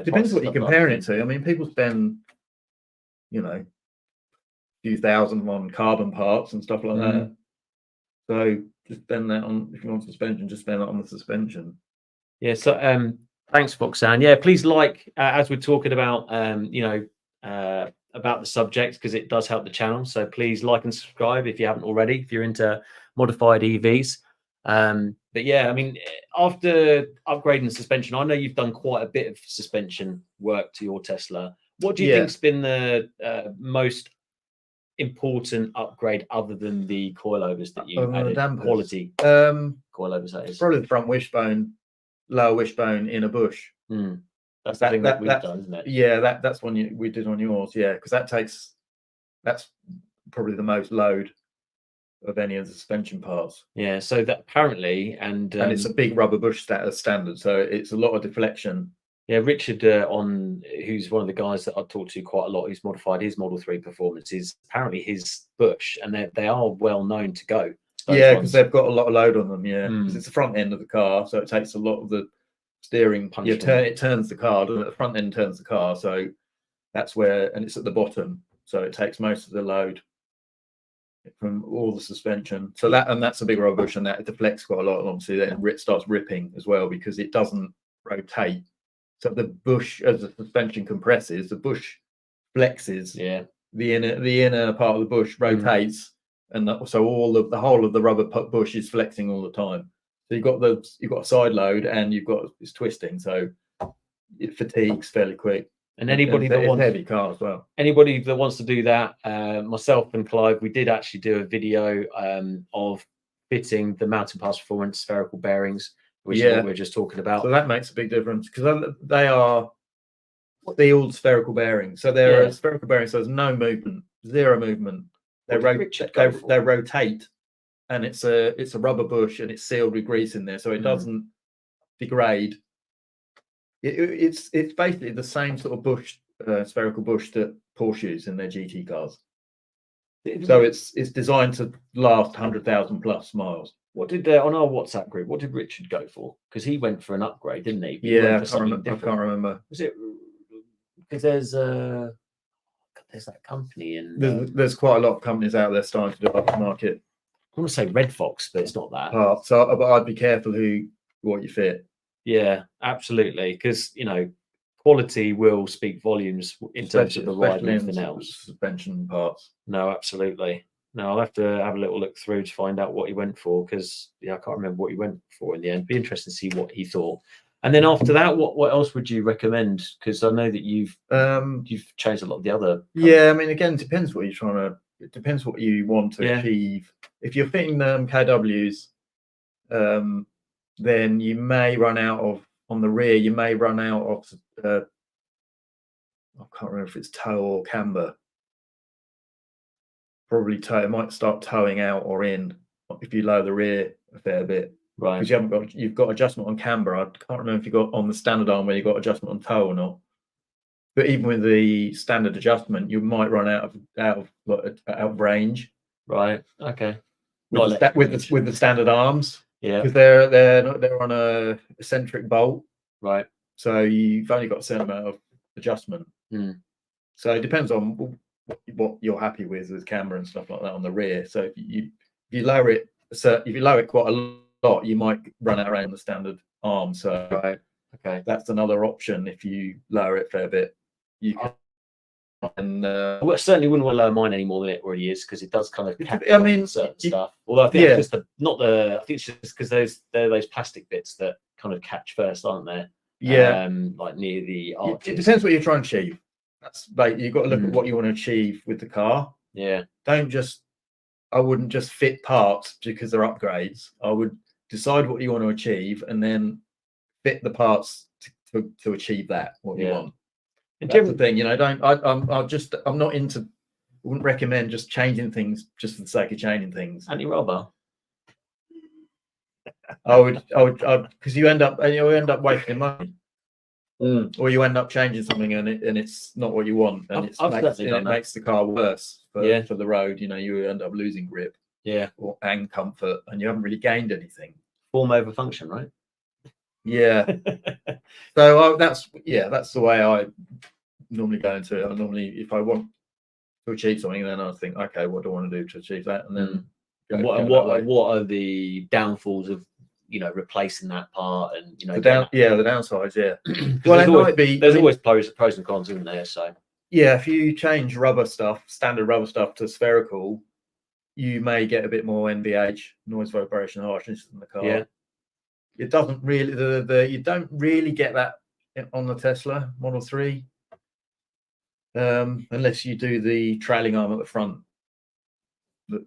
depends what you're comparing it to. I mean, people spend a few thousand on carbon parts and stuff like that. So just spend that on, if you want suspension, just spend that on the suspension. Yeah. So thanks, Foxanne. Yeah, please as we're talking about about the subject, because it does help the channel. So please like and subscribe if you haven't already, if you're into modified EVs. But yeah, I mean, after upgrading the suspension, I know you've done quite a bit of suspension work to your Tesla. What do you think's been the most important upgrade other than the coilovers that you added? Quality coilovers, that is. Probably the front wishbone, lower wishbone in a bush. That's the thing that we've done, isn't it? Yeah, that's one we did on yours. Yeah, because that's probably the most load of any of the suspension parts. Yeah, so that apparently, and it's a big rubber bush standard, so it's a lot of deflection. Yeah, Richard, who's one of the guys that I've talked to quite a lot, who's modified his Model 3 performance, is apparently his bush, and they are well known to go. Yeah, because they've got a lot of load on them. Yeah, because it's the front end of the car, so it takes a lot of the steering. Punch Yeah, them. it turns the car. The front end turns the car, so that's where, and it's at the bottom, so it takes most of the load from all the suspension. So that's a big rubber bush, and that it deflects quite a lot. And obviously, then it starts ripping as well because it doesn't rotate. So the bush, as the suspension compresses, the bush flexes. Yeah. The inner part of the bush rotates, and so the whole of the rubber bush is flexing all the time. So you've got a side load, and it's twisting, so it fatigues fairly quick. And anybody that wants heavy car as well. Anybody that wants to do that, myself and Clive, we did actually do a video of fitting the mountain pass performance spherical bearings, which is what we're just talking about. So that makes a big difference because they are the old spherical bearings. So they're spherical bearings. So there's no movement, zero movement. They rotate, and it's a rubber bush, and it's sealed with grease in there, so it doesn't degrade. It's basically the same sort of bush, spherical bush that Porsche use in their GT cars. So it's designed to last 100,000 plus miles. What did on our WhatsApp group? What did Richard go for? Because he went for an upgrade, didn't he? Yeah, I can't remember. Was it because there's that company and there's quite a lot of companies out there starting to do aftermarket. I want to say Red Fox, but it's not that. So, but I'd be careful what you fit. Yeah, absolutely, because quality will speak volumes in terms of the ride and everything else. Suspension parts. No, absolutely. No, I'll have to have a little look through to find out what he went for, because I can't remember what he went for in the end. Be interesting to see what he thought. And then after that, what else would you recommend? Because I know that you've changed a lot of the other. Yeah, I mean, again, it depends what you're trying to. It depends what you want to achieve. If you're fitting KWs, then you may run out of on the rear. You may run out of. I can't remember if it's tow or camber. Probably tow. It might start towing out or in if you lower the rear a fair bit. Right. Because you've got adjustment on camber. I can't remember if you got on the standard arm where you got adjustment on tow or not. But even with the standard adjustment, you might run out of range. Right. Okay. With the standard arms. Yeah. Because they're on a eccentric bolt. Right. So you've only got a certain amount of adjustment. So it depends on what you're happy with camber and stuff like that on the rear. So if you lower it, quite a lot, you might run out around the standard arm. So okay, that's another option. If you lower it a fair bit, you can. And I certainly wouldn't want to lower mine any more than it already is, because it does kind of. Certain stuff. Although I think it's just I think it's just because they're those plastic bits that kind of catch first, aren't they? Yeah. Like near the arches. It depends what you're trying to achieve. That's you've got to look at what you want to achieve with the car. Yeah. I wouldn't just fit parts because they're upgrades. I would decide what you want to achieve and then fit the parts to achieve that what you want. And that's the thing, I'm not into. I wouldn't recommend just changing things just for the sake of changing things. Anti-rubber. I would, because you end up wasting money, or you end up changing something and it's not what you want, and it makes the car worse for the road. You end up losing grip, and comfort, and you haven't really gained anything. Form over function, right? Yeah. So that's the way I normally go into it. If I want to achieve something, then I think, okay, what do I want to do to achieve that, and then. What are the downfalls of replacing that part, and the downsides? Well, there's always pros and cons, isn't there? So if you change standard rubber stuff to spherical, you may get a bit more NVH, noise, vibration, harshness in the car. Yeah, it doesn't really you don't really get that on the Tesla Model 3, unless you do the trailing arm at the front that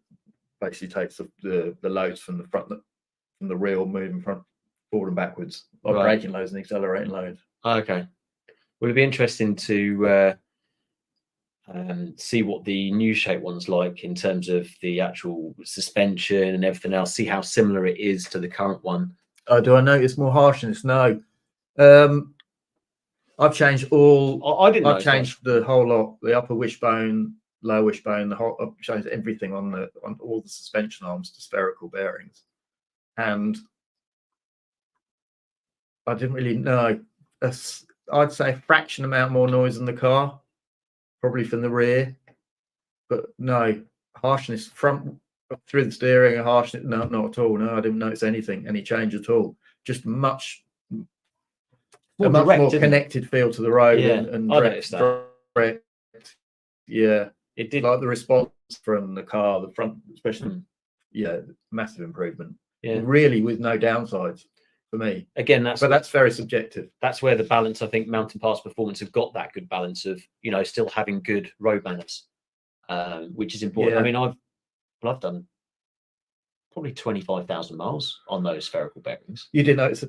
basically takes the loads from the front, from the reel, moving forward and backwards, like braking loads and accelerating loads. Okay. Would it be interesting to see what the new shape one's like in terms of the actual suspension and everything else? See how similar it is to the current one. Do I notice more harshness? No. I've changed I've changed the whole lot. The upper wishbone, lower wishbone, I've changed everything on all the suspension arms to spherical bearings, and I didn't really know. I'd say a fraction amount more noise in the car, probably from the rear, but no harshness front through the steering and harshness. No, not at all. No, I didn't notice any change at all. Just much More a much direct, more isn't it? connected feel to the road Yeah, and I noticed that. direct. Yeah, It did. like the response from the car, the front, especially. Yeah, massive improvement. Yeah, really, with no downsides for me. Again, that's very subjective. That's where the balance, I think, Mountain Pass Performance have got that good balance of, you know, still having good road manners, which is important. I mean, I've done probably 25,000 miles on those spherical bearings. Did you notice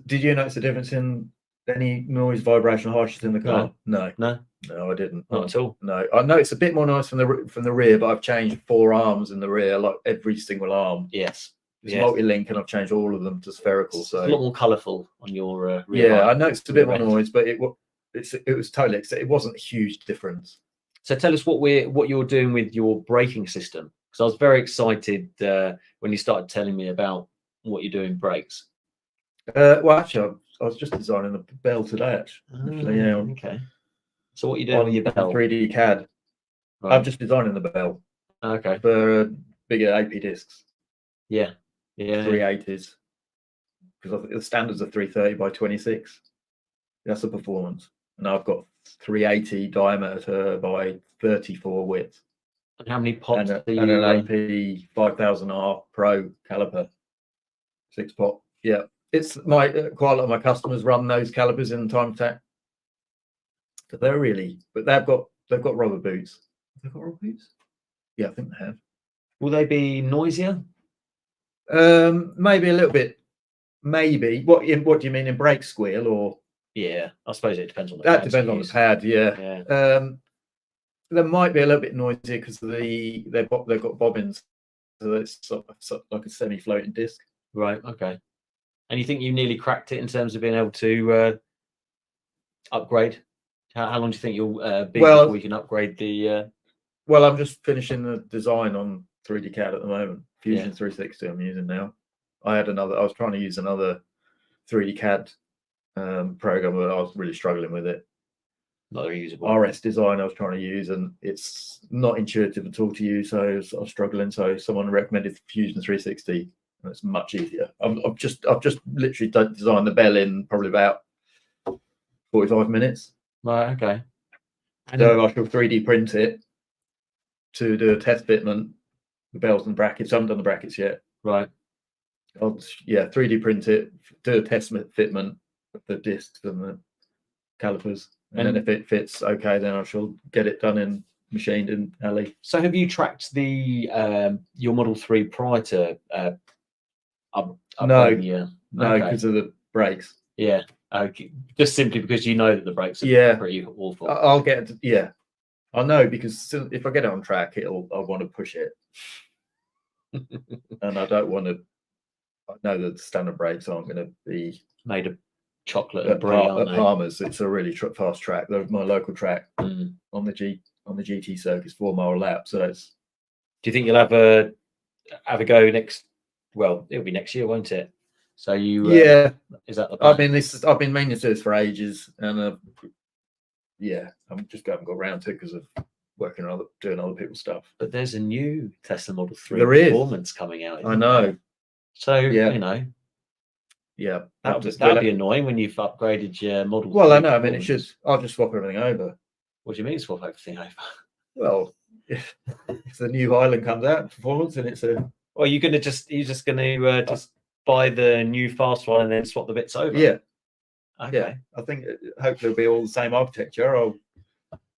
a difference in any noise, vibration, harshness in the car? No, I didn't. Not at all. No, I noticed a bit more noise from the rear, but I've changed 4 arms in the rear, like every single arm. Yes. It's multi-link, and I've changed all of them to spherical. So it's a lot more colourful on your rear. Yeah, I noticed a bit more noise, but it was totally. It wasn't a huge difference. So tell us what you're doing with your braking system, because I was very excited when you started telling me about what you're doing brakes. Well, actually, I was just designing the bell today. Actually, yeah. Okay. So what are you doing with your bell? 3D CAD. Right. I'm just designing the bell. Okay. For bigger AP discs. Yeah. 380s, because the standards are 330 by 26. That's the performance, and I've got 380 diameter by 34 width. And how many pots? And an AP 5000R Pro caliper, 6-pot. Yeah, it's quite a lot of my customers run those calipers in time attack. But they've got rubber boots. Have they got rubber boots? Yeah, I think they have. Will they be noisier? Maybe a little bit. Maybe. What do you mean, in brake squeal or? Yeah, I suppose it depends on the pad. That depends on the pad. Yeah. There might be a little bit noisier because they've got bobbins, so it's sort of like a semi-floating disc. Right. Okay. And you think you nearly cracked it in terms of being able to upgrade? How long do you think you'll be before you can upgrade the? Well, I'm just finishing the design on 3D CAD at the moment. Fusion 360 I'm using now. I was trying to use another 3D CAD program, but I was really struggling with it. Not usable. RS Design I was trying to use, and it's not intuitive at all to use, so I was struggling. So someone recommended Fusion 360, and it's much easier. I've just literally designed the bell in probably about 45 minutes. Right. Okay. So I shall 3D print it to do a test fitment. The bells and brackets. I haven't done the brackets yet. Right. I'll 3D print it, do a test fitment of the discs and the calipers, and then if it fits okay, then I shall get it done and machined in LE. So have you tracked the your Model 3 prior to No, because of the brakes. Yeah. Okay. Just simply because you know that the brakes are pretty awful. I'll get I know, because if I get it on track, I want to push it. And I don't want to. I know that the standard brakes aren't going to be made of chocolate and brie. At Palmer's, it's a really fast track. My local track on the GT circuit is 4 mile lap. So that's. Do you think you'll have a go next? Well, it'll be next year, won't it? So you. Is that the plan? I mean, I've been meaning to do this for ages, and I'm just haven't got around to it because of working on doing other people's stuff. But there's a new Tesla Model 3 performance coming out. I know. So you know. Yeah, that'd be annoying when you've upgraded your Model. Well, I know. I mean, I'll just swap everything over. What do you mean swap everything over? Well, if the new Highland comes out performance and it's a. Well, you're just gonna just buy the new fast one and then swap the bits over. Yeah. Okay. Yeah, I think hopefully it'll be all the same architecture.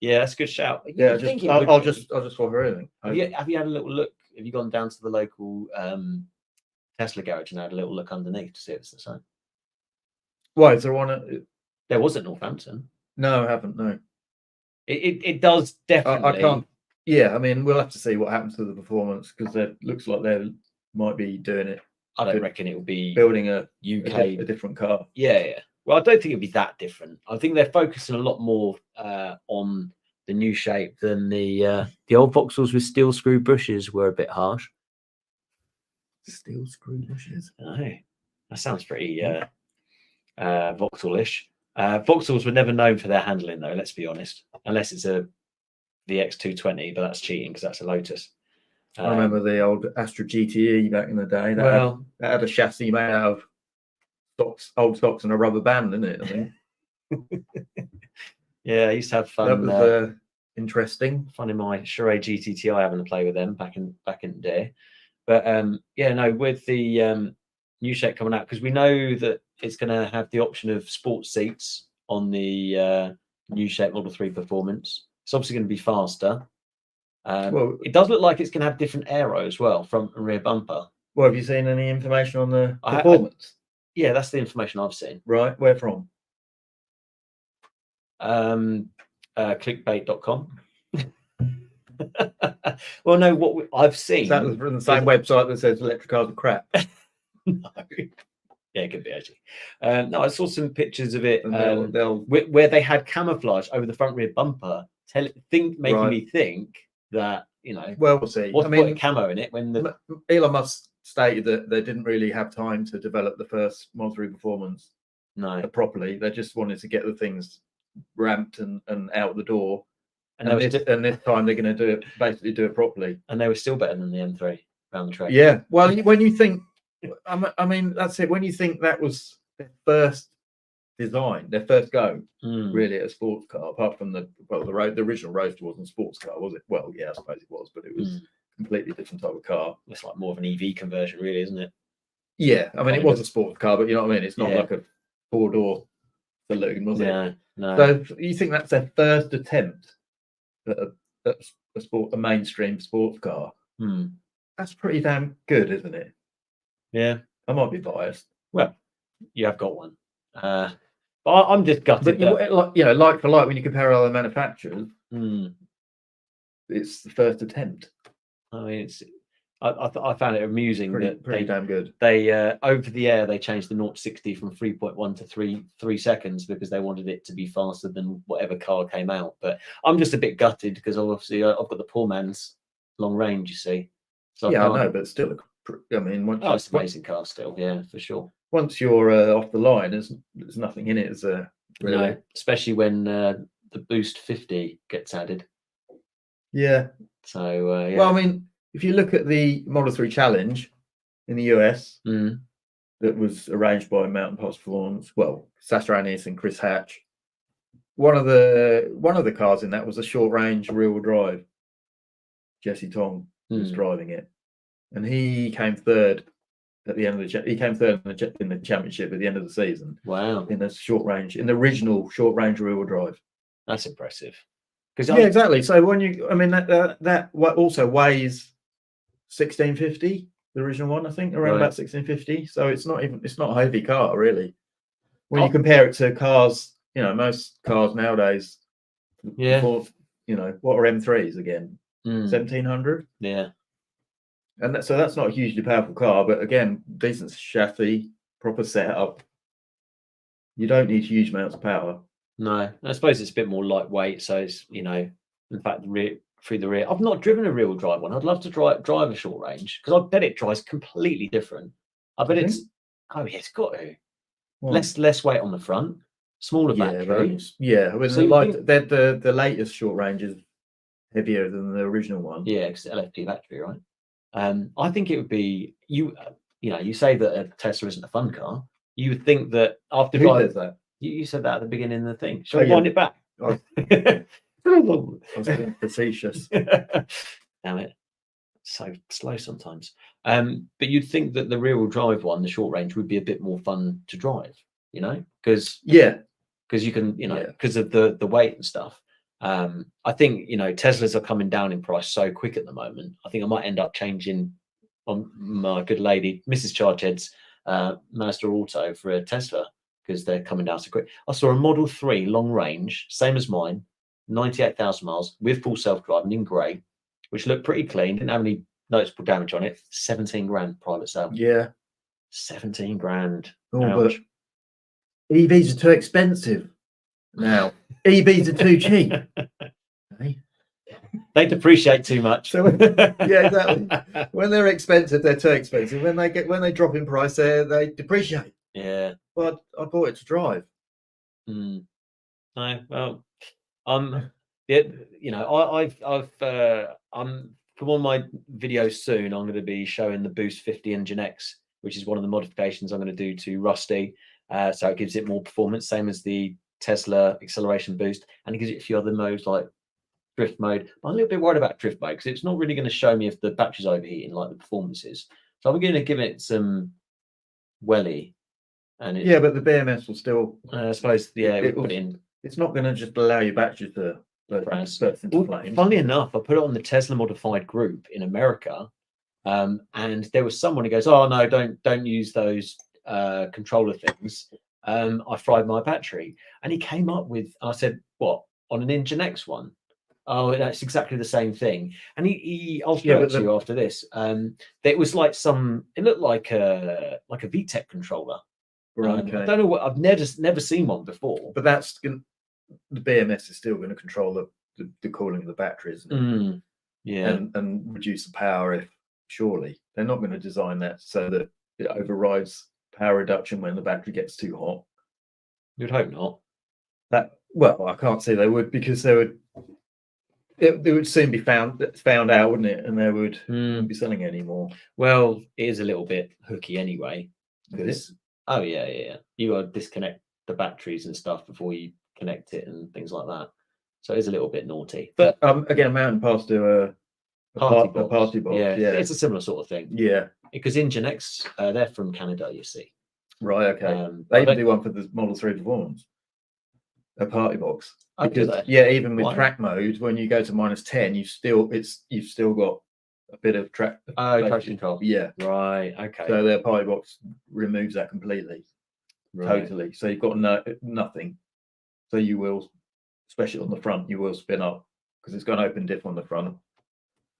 Yeah, that's a good shout. Yeah, I'll just swap everything. Have you had a little look? Have you gone down to the local Tesla garage and had a little look underneath to see if it's the same? Why, is there one? There was at Northampton. No, I haven't. No. It does definitely. I can't. Yeah, I mean, we'll have to see what happens to the performance, because it looks like they might be doing it. I don't reckon it will be building a UK different car. Yeah. Well, I don't think it'll be that different. I think they're focusing a lot more on the new shape than the old Vauxhalls with steel screw bushes were a bit harsh. Steel screw bushes. Oh, that sounds pretty Vauxhall-ish. Vauxhalls were never known for their handling, though. Let's be honest, unless it's the X220, but that's cheating because that's a Lotus. I remember the old Astra GTE back in the day. That had a chassis made out of old stocks and a rubber band, didn't it? I think. Yeah, I used to have fun. That was interesting. Fun in my Charade GTTI having to play with them back in the day. But yeah, no, with the new shape coming out, because we know that it's going to have the option of sports seats on the new shape Model 3 Performance. It's obviously going to be faster. Well, it does look like it's going to have different aero as well, front and rear bumper. Well, have you seen any information on the performance? Yeah, that's the information I've seen. Right, where from? Clickbait.com. Well, no, what I've seen. That was from the same website that says electric cars are crap. No. Yeah, it could be actually. No, I saw some pictures of it and where they had camouflage over the front rear bumper, making me think that, you know, well, we'll see. What's putting camo in it when the Elon Musk stated that they didn't really have time to develop the first Model 3 Performance properly. They just wanted to get the things ramped and out the door. And this time they're going to basically do it properly. And they were still better than the M3 around the track. Yeah. Well, when you think, I mean, that's it. When you think that was their first design, their first go, really, at a sports car, apart from the original Roadster wasn't a sports car, was it? Well, yeah, I suppose it was, but it was a completely different type of car. It's like more of an EV conversion, really, isn't it? Yeah. I mean, it was a sports car, but you know what I mean? It's not like a four-door saloon, was it? No. So you think that's their first attempt at a mainstream sports car? That's pretty damn good, isn't it? Yeah. I might be biased. Well, you have got one. But I'm just gutted. But like for like, when you compare other manufacturers, it's the first attempt. I mean, I found it amusing pretty damn good. They over the air they changed the 0 to 60 from 3.1 to 3 seconds because they wanted it to be faster than whatever car came out. But I'm just a bit gutted because obviously I've got the poor man's long range, you see. So yeah, I know, but still, I mean, it's an amazing car still, yeah, for sure. Once you're off the line, there's nothing in it. Really. No, especially when the Boost 50 gets added. Yeah. So yeah. Well, I mean, if you look at the Model 3 Challenge in the US, that was arranged by Mountain Pass Performance, well, Sasha Annis and Chris Hatch, one of the cars in that was a short range rear-wheel drive. Jesse Tong was driving it, and he came third at the end of he came third in the championship at the end of the season. Wow! In the original short range rear-wheel drive. That's impressive. Yeah, exactly. So when that also weighs 1650, the original one, I think, around about 1650. So it's not a heavy car, really. When you compare it to cars, most cars nowadays, what are M3s again? 1700. Yeah. And so that's not a hugely powerful car, but again, decent chassis, proper setup. You don't need huge amounts of power. No, I suppose it's a bit more lightweight. So it's, in fact, through the rear. I've not driven a rear-wheel drive one. I'd love to drive a short range because I bet it drives completely different. I bet it's got to. Well, less weight on the front, smaller battery. Yeah, I mean, so the latest short range is heavier than the original one. Yeah, because LFP battery, right? I think it would be you say that a Tesla isn't a fun car. You would think that after says that? You said that at the beginning of the thing. Shall I wind it back? I was being facetious. Damn it. So slow sometimes. But you'd think that the rear-wheel drive one, the short range, would be a bit more fun to drive, because you can, because of the weight and stuff. I think Teslas are coming down in price so quick at the moment. I think I might end up changing on my good lady, Mrs. Chargeheads, Mazda Auto for a Tesla because they're coming down so quick. I saw a Model 3 long range, same as mine, 98,000 miles with full self-driving in grey, which looked pretty clean, didn't have any noticeable damage on it. 17 grand private sale. Yeah. 17 grand. Oh, but EVs are too expensive now. EVs are too cheap. They depreciate too much. So yeah, exactly. When they're expensive, they're too expensive. When they drop in price, they depreciate. Yeah. Well, I bought it to drive. Mm. No, well, yeah, you know, I'm for one of my videos soon. I'm going to be showing the Boost 50 Engine X, which is one of the modifications I'm going to do to Rusty. So it gives it more performance, same as the Tesla acceleration boost, and it gives it a few other modes like drift mode. But I'm a little bit worried about drift mode because it's not really going to show me if the battery's overheating like the performance is. So I'm going to give it some welly. And Yeah, but the BMS will still. I suppose, yeah, we It'll- put it in. It's not going to just allow your battery to burst into Well, flames. funnily enough, I put it on the Tesla modified group in America, and there was someone who goes, "Oh no, don't use those controller things. I fried my battery." And he came up with, I said, "What, on an Engine X one?" Oh, that's exactly the same thing. And I'll show it to you after this. It was like it looked like a VTEC controller. Right, okay. I don't know what, I've never seen one before. But the BMS is still going to control the cooling of the battery, isn't it? Yeah. And reduce the power surely. They're not going to design that so that it overrides power reduction when the battery gets too hot. You'd hope not. Well, I can't say they would, because it would soon be found out, wouldn't it? And they wouldn't be selling it anymore. Well, it is a little bit hooky anyway. Because oh yeah. You got to disconnect the batteries and stuff before you connect it and things like that. So it's a little bit naughty. But again, a mountain pass to a party box. Yeah, it's a similar sort of thing. Yeah, because Engine X, they're from Canada, you see. Right. Okay. They even do one for the Model 3 Performance. A party box. Because even with track mode, when you go to -10, you've still got a bit of track. Traction control. Yeah. Right. Okay. So their party box removes that completely. Right. Totally. So you've got nothing. So you will, especially on the front, you will spin up because it's got an open diff on the front.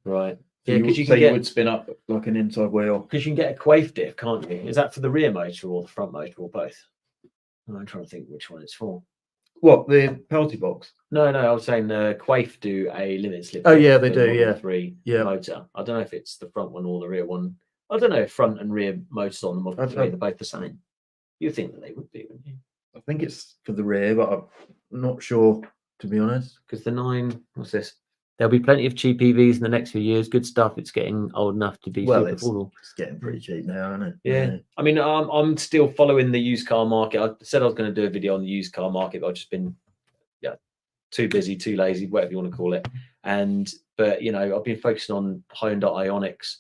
Right. So yeah, because you would spin up like an inside wheel. Because you can get a quaife diff, can't you? Is that for the rear motor or the front motor or both? I'm trying to think which one it's for. What, the penalty box? No, I was saying the quaife do a limit slip. Oh yeah, they do. Yeah, 3 motor. I don't know if it's the front one or the rear one. I don't know if front and rear motors on the Model 3 they're both the same. You think that they would be, wouldn't you? I think it's for the rear, but I'm not sure, to be honest. Because the 9, what's this? There'll be plenty of cheap EVs in the next few years. Good stuff. It's getting old enough to be super affordable. It's getting pretty cheap now, isn't it? Yeah. I mean, I'm still following the used car market. I said I was going to do a video on the used car market, but I've just been too busy, too lazy, whatever you want to call it. But you know, I've been focusing on Honda Ioniqs,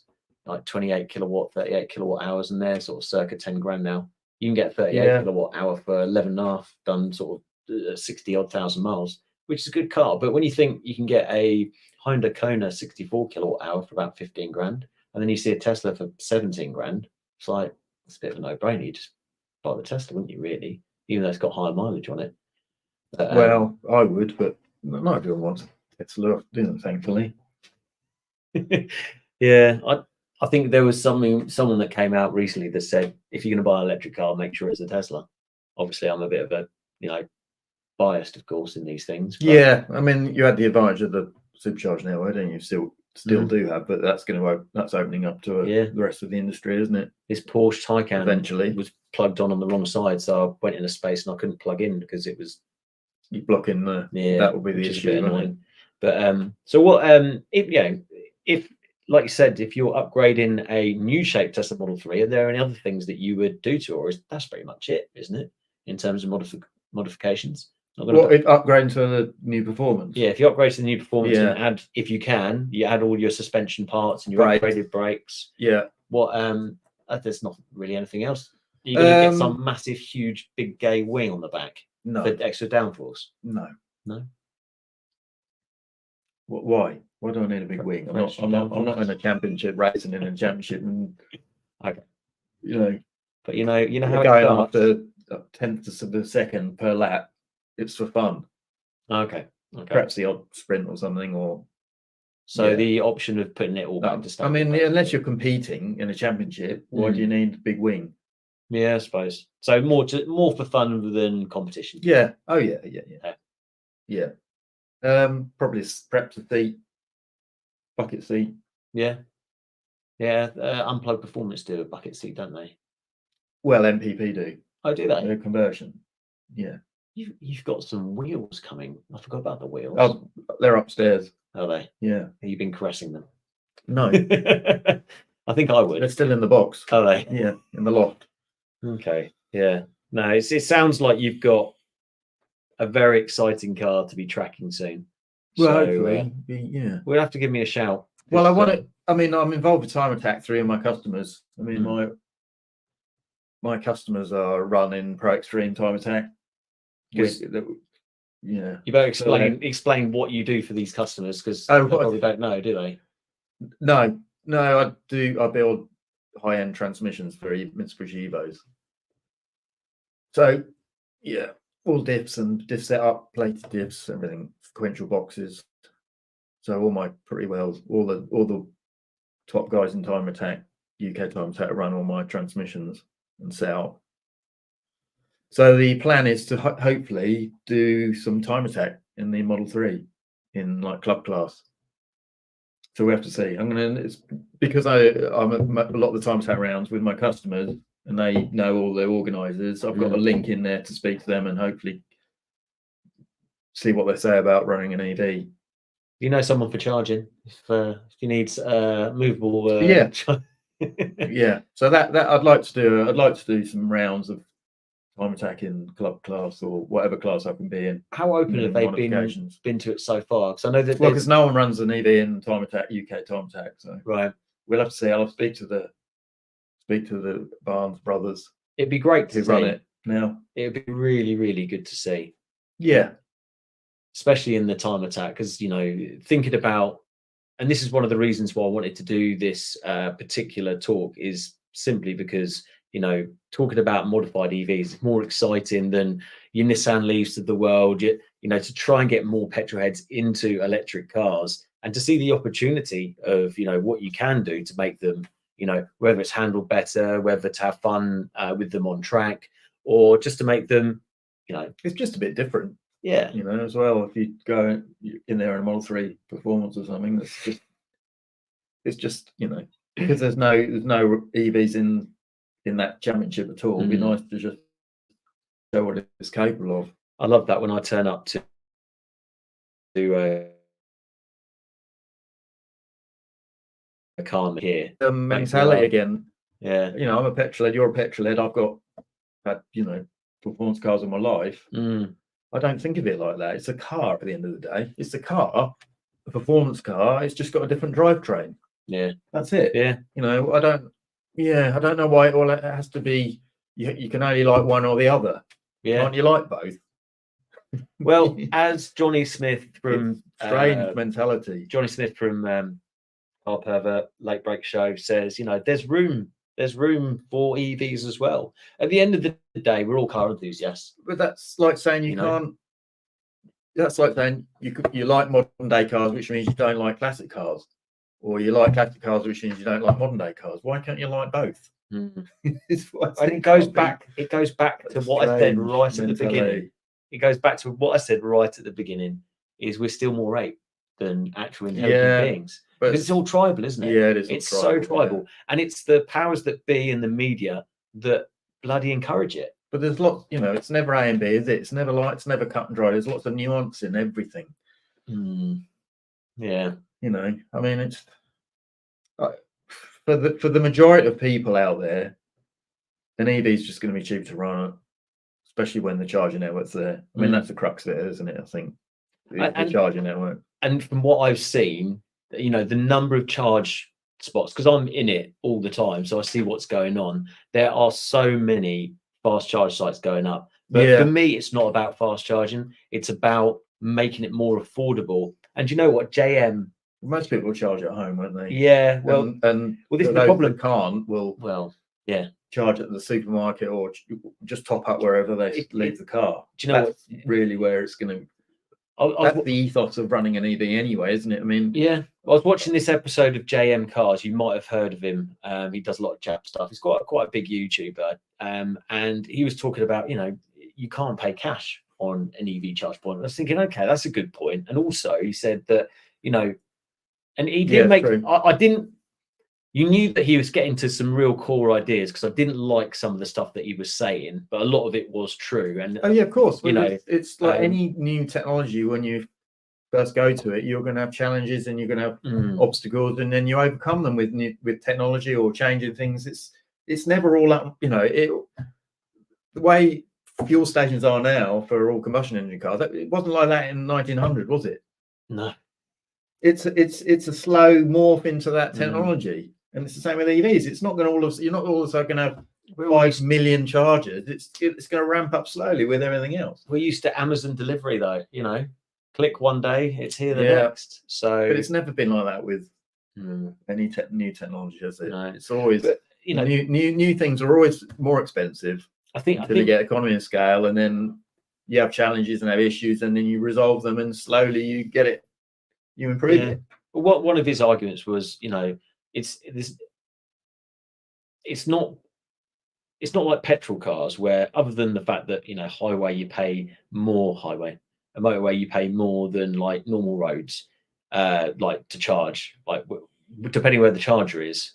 like 28 kilowatt, 38 kilowatt hours, and they're sort of circa 10 grand now. You can get 38 kilowatt hour for 11.5, done sort of 60 odd thousand miles, which is a good car. But when you think you can get a Honda Kona 64 kilowatt hour for about 15 grand, and then you see a Tesla for 17 grand, it's like, it's a bit of a no-brainer. You just buy the Tesla, wouldn't you, really? Even though it's got higher mileage on it. Well, I would, but not everyone wants a Tesla, do thankfully. Yeah, I think there was someone that came out recently that said, if you're going to buy an electric car, make sure it's a Tesla. Obviously, I'm a bit of a, biased, of course, in these things. But... Yeah, I mean, you had the advantage of the supercharged network, don't you? Still do have, but that's opening up to the rest of the industry, isn't it? This Porsche Taycan eventually was plugged on the wrong side, so I went in a space and I couldn't plug in because it was blocking the. That would be the issue. A bit annoying. But so what? If like you said, if you're upgrading a new shape Tesla Model 3, are there any other things that you would do to it, or that's pretty much it, isn't it, in terms of modifications? Upgrading to the new performance. Yeah, if you upgrade to the new performance and add, if you can, you add all your suspension parts and your upgraded brakes. Yeah. What? There's not really anything else. You're going to get some massive, huge, big gay wing on the back. No. For extra downforce. No. Why? Why do I need a big wing? I'm not in a championship racing in a championship, and okay. But you know how going after tenths of a second per lap. It's for fun. Okay. Perhaps the odd sprint or something, or the option of putting it all back to standard. I mean, unless you're competing in a championship, why do you need a big wing? Yeah, I suppose. So more for fun than competition. Yeah. Oh yeah. Probably perhaps a seat, bucket seat. Yeah. Unplugged Performance do a bucket seat, don't they? Well, MPP do. Oh, do they? The conversion. Yeah. You've got some wheels coming. I forgot about the wheels. Oh, they're upstairs. Are they? Yeah. Have you been caressing them? No, I think I would. they're still in the box. Are they? Yeah, in the loft. Okay. Yeah. No, it sounds like you've got a very exciting car to be tracking soon. Well, So, hopefully, yeah. we'll have to give me a shout. Well, I want it. I mean, I'm involved with Time Attack, 3 of my customers. I mean, my customers are running Pro Extreme Time Attack. Yeah. You better explain what you do for these customers, because Oh, they probably don't know, do they? No, I build high-end transmissions for Mitsubishi EVOs. So, yeah, all diffs and diff setup, plated diffs, everything, sequential boxes. So all my all the top guys in Time Attack, UK Time Attack, run all my transmissions and set up. So the plan is to hopefully do some Time Attack in the Model 3 in like club class. So we have to see. It's because I'm a lot of the Time Attack rounds with my customers, and they know all the organisers. I've got a link in there to speak to them and hopefully see what they say about running an EV. You know someone for charging if you need movable. Yeah. Yeah. So that I'd like to do some rounds of Time Attack in club class or whatever class I can be in. How open have they been to it so far? Because I know that because no one runs an EV in Time Attack, UK Time Attack. So right, we'll have to see. I'll speak to the Barnes brothers. It'd be great to run it now. It'd be really, really good to see. Yeah. Especially in the Time Attack, because thinking about, and this is one of the reasons why I wanted to do this particular talk, is simply because talking about modified EVs is more exciting than your Nissan Leafs of the world. To try and get more petrolheads into electric cars and to see the opportunity of what you can do to make them, whether it's handled better, whether to have fun with them on track, or just to make them, it's just a bit different. Yeah, as well. If you go in there in a Model 3 performance or something, it's just because there's no EVs in that championship at all. It'd be nice to just show what it's capable of. I love that when I turn up to a car here. The mentality again. Yeah, I'm a petrolhead. You're a petrolhead. I've had performance cars in my life. I don't think of it like that. It's a car at the end of the day. It's a car, a performance car. It's just got a different drivetrain. Yeah, that's it. Yeah, I don't know why it has to be. You can only like one or the other. Yeah, can't you like both? Well, as Johnny Smith from strange mentality. Johnny Smith from Car Pervert Late Break Show says, there's room for EVs as well. At the end of the day, we're all car enthusiasts. But that's like saying you can't. That's like saying you like modern day cars, which means you don't like classic cars, or you like classic cars, which means you don't like modern day cars. Why can't you like both? And it goes back. It goes back to what I said right at the beginning. It goes back to what I said right at the beginning. Is we're still more ape than actual intelligent beings. But it's all tribal, isn't it? Yeah, it is. It's so tribal, and it's the powers that be in the media that bloody encourage it. But there's lots, it's never A and B, is it? It's never cut and dry. There's lots of nuance in everything. Yeah. I mean, it's for the majority of people out there, an EV is just going to be cheap to run, especially when the charging network's there. I mean, that's the crux of it, isn't it? I think the charging network. And from what I've seen, the number of charge spots, because I'm in it all the time, so I see what's going on. There are so many fast charge sites going up. But for me, it's not about fast charging. It's about making it more affordable. And you know what, JM. Most people charge at home, won't they? Yeah. Well, and this is the problem. Can't. Charge at the supermarket or just top up wherever they leave the car. Do you know that's really where it's going to? That's the ethos of running an EV anyway, isn't it? I mean, yeah. I was watching this episode of JM Cars. You might have heard of him. He does a lot of Jap stuff. He's quite a big YouTuber. And he was talking about, you can't pay cash on an EV charge point. I was thinking, okay, that's a good point. And also, he said that, and he did make. I didn't. you knew that he was getting to some real core ideas, because I didn't like some of the stuff that he was saying, but a lot of it was true. And oh yeah, of course, you know, it's like any new technology. When you first go to it, you're going to have challenges and you're going to have obstacles, and then you overcome them with technology or changing things. It's never all up, you know. The way fuel stations are now for all combustion engine cars, it wasn't like that in 1900, was it? No. It's a slow morph into that technology, and it's the same with EVs. It's not going to you're not all of a sudden going to have 5 million chargers. It's going to ramp up slowly with everything else. We're used to Amazon delivery, though. You know, click one day, it's here the next. So, but it's never been like that with any new technology, has it? No. It's always, but, you know, new things are always more expensive. I think until you get economy of scale, and then you have challenges and have issues, and then you resolve them, and slowly you get it. You improve it. Well, one of his arguments was, you know, it's not like petrol cars, where, other than the fact that, you know, highway you pay more, a motorway you pay more than like normal roads, like to charge, like depending where the charger is.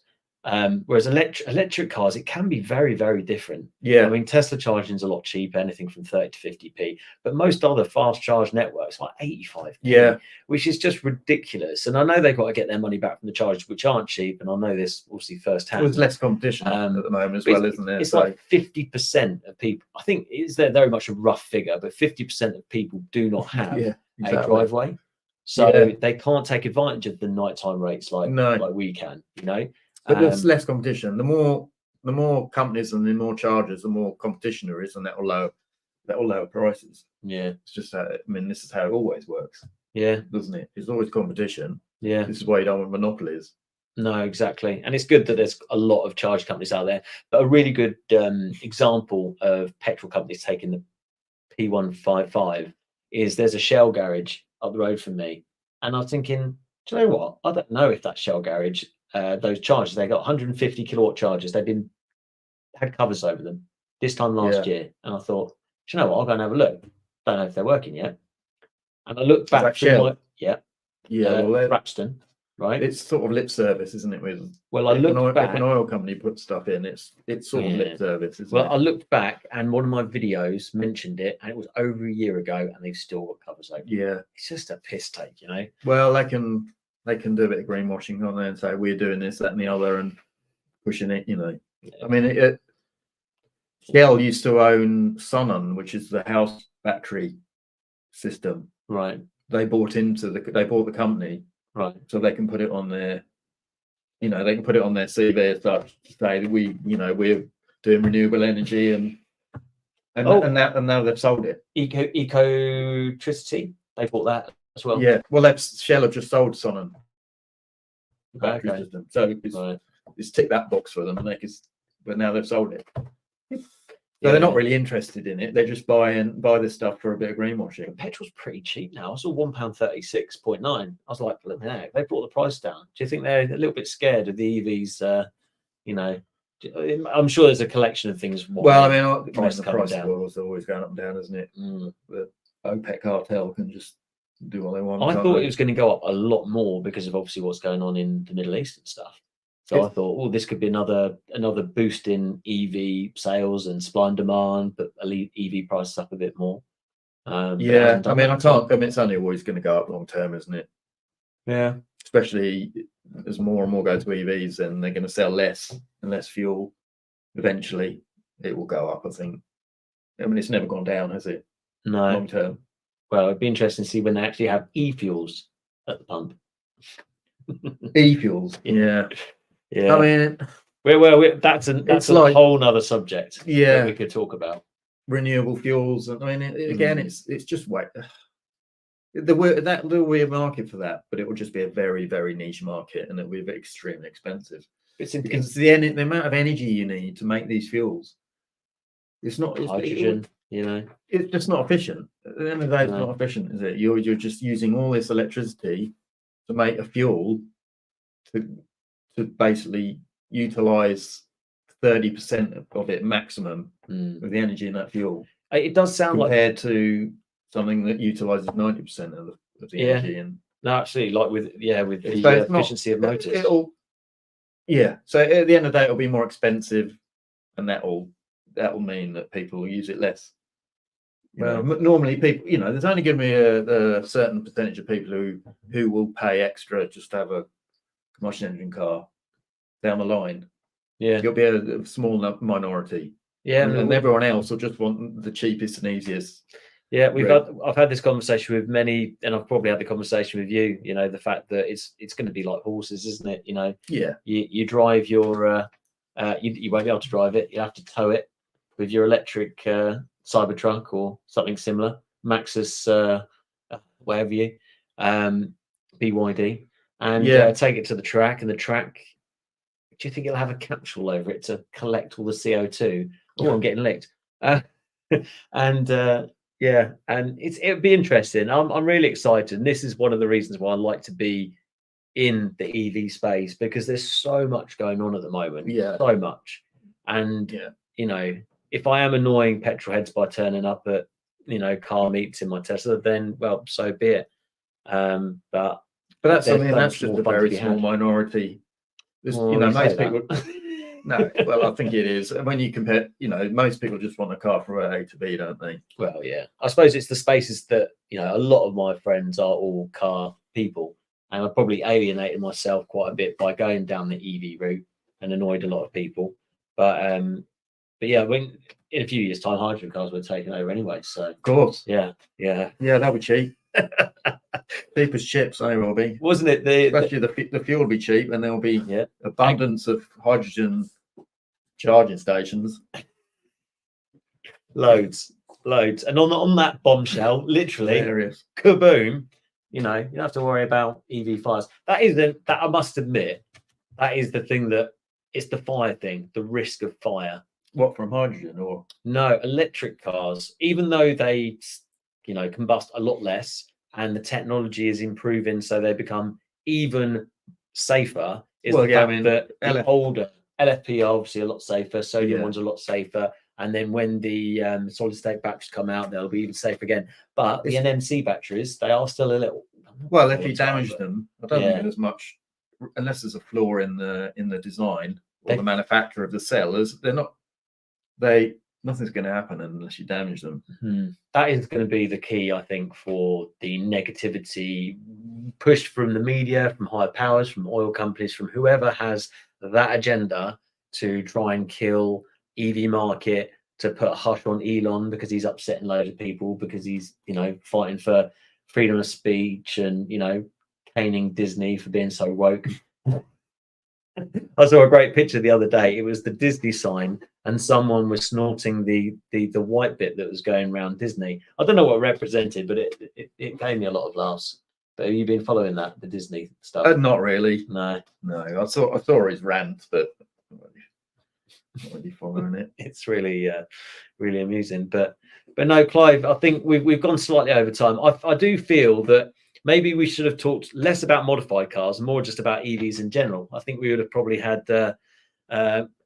Whereas electric cars, it can be very, very different. Yeah, I mean, Tesla charging is a lot cheaper, anything from 30 to 50p, but most other fast charge networks like 85p. Yeah, which is just ridiculous. And I know they've got to get their money back from the chargers, which aren't cheap, and I know this obviously firsthand. There's less competition at the moment as well, isn't there? It's like 50% of people, I think, is there very much a rough figure, but 50% of people do not have a driveway, so they can't take advantage of the nighttime rates like we can, you know. But there's less competition. The more companies and the more chargers, the more competition there is, and that will lower prices. Yeah, it's just how, I mean, this is how it always works. Yeah, doesn't it? There's always competition. Yeah, this is why you don't want monopolies. No, exactly. And it's good that there's a lot of charge companies out there. But a really good example of petrol companies taking the P155 is there's a Shell garage up the road from me, and I was thinking, do you know what? I don't know if that Shell garage. Those chargers, they got 150 kilowatt chargers. Had covers over them this time last year, and I thought, do you know what? I'll go and have a look. Don't know if they're working yet. And I looked back through Rapston, right? It's sort of lip service, isn't it? With I looked back. If an oil company puts stuff in, it's sort of lip service, isn't it? I looked back, and one of my videos mentioned it, and it was over a year ago, and they've still got covers over. Yeah, it's just a piss take, you know. Well, they can do a bit of greenwashing on there and say we're doing this, that, and the other, and pushing it. You know, I mean, Shell used to own Sonnen, which is the house battery system. Right. They bought the company. Right. So they can put it on their, you know, they can put it on their CV as such to say that we're doing renewable energy and now they've sold it. Ecotricity, they bought that as well. Yeah. Well, Shell have just sold Sonnen. Okay. System. So it's tick that box for them, and but now they've sold it. So they're not really interested in it. They just buy this stuff for a bit of greenwashing. But petrol's pretty cheap now. I saw £1.36.9. I was like, look, they brought the price down. Do you think they're a little bit scared of the EVs? You know, I'm sure there's a collection of things. Well, I mean, the price down. Is always going up and down, isn't it? The OPEC cartel can just do what they want. I thought it was going to go up a lot more because of obviously what's going on in the Middle East and stuff. So I thought, oh, this could be another boost in EV sales and supply and demand, but EV prices up a bit more. I mean, it's only always going to go up long term, isn't it? Yeah. Especially as more and more go to EVs, and they're going to sell less and less fuel. Eventually, it will go up, I think. I mean, it's never gone down, has it? No. Long term. Well, it'd be interesting to see when they actually have e-fuels at the pump. E-fuels, yeah. Yeah, I mean, that's a whole nother subject. Yeah, that we could talk about renewable fuels, and I mean, again, it's just there will be a market for that, but it will just be a very, very niche market, and it will be extremely expensive. Because the amount of energy you need to make these fuels, it's not hydrogen. You know, it's just not efficient. At the end of the day, it's not efficient, is it? You're just using all this electricity to make a fuel to basically utilize 30% of it maximum with the energy in that fuel. It does sound compared to something that utilizes 90% of the energy. And no, actually, like with the efficiency of motors. Yeah. So at the end of the day, it'll be more expensive, and that'll mean that people will use it less. Well, Normally people, there's only going to be a certain percentage of people who will pay extra just to have a combustion engine car down the line. Yeah, It'll be a small minority. yeah, and everyone else will just want the cheapest and easiest. Yeah, I've had this conversation with many, and I've probably had the conversation with you. The fact that it's going to be like horses, isn't it? Yeah. You drive your you won't be able to drive it. You have to tow it with your electric Cybertruck or something similar, Maxus, whatever you, BYD, and take it to the track. And the track, do you think it'll have a capsule over it to collect all the CO2? Oh, I'm getting licked. Yeah, and it'd be interesting. I'm really excited. And this is one of the reasons why I like to be in the EV space, because there's so much going on at the moment. Yeah. So much. And if I am annoying petrolheads by turning up at car meets in my Tesla, then well, so be it. But that's just a very small minority. Most people. No, well, I think it is. When you compare, most people just want a car from A to B, don't they? Well, yeah. I suppose it's the spaces that, a lot of my friends are all car people. And I've probably alienated myself quite a bit by going down the EV route and annoyed a lot of people. But yeah, in a few years' time, hydrogen cars were taken over anyway. So, of course. Yeah. That'll be cheap. Cheap as chips, they will be. Wasn't it? Especially the fuel will be cheap, and there'll be abundance of hydrogen charging stations. Loads. And on that bombshell, literally, kaboom, you don't have to worry about EV fires. That I must admit, that is the thing it's the fire thing, the risk of fire. What, from hydrogen or? No, electric cars, even though they, combust a lot less, and the technology is improving, so they become even safer. The older LFP are obviously a lot safer. Sodium ones are a lot safer. And then when the solid state batteries come out, they'll be even safer again. But the NMC batteries, they are still a little. Well, if you damage them, I don't think there's much, unless there's a flaw in the design or the manufacturer of the cell. Nothing's going to happen unless you damage them. That is going to be the key, I think, for the negativity pushed from the media, from higher powers, from oil companies, from whoever has that agenda to try and kill EV market, to put a hush on Elon because he's upsetting loads of people, because he's fighting for freedom of speech and caning Disney for being so woke. I saw a great picture the other day. It was the Disney sign, and someone was snorting the white bit that was going around Disney. I don't know what it represented, but it gave me a lot of laughs. But have you been following the Disney stuff? Not really. No. I saw his rant, but not really following it. It's really really amusing. But no, Clive, I think we've gone slightly over time. I do feel that maybe we should have talked less about modified cars and more just about EVs in general. I think we would have probably had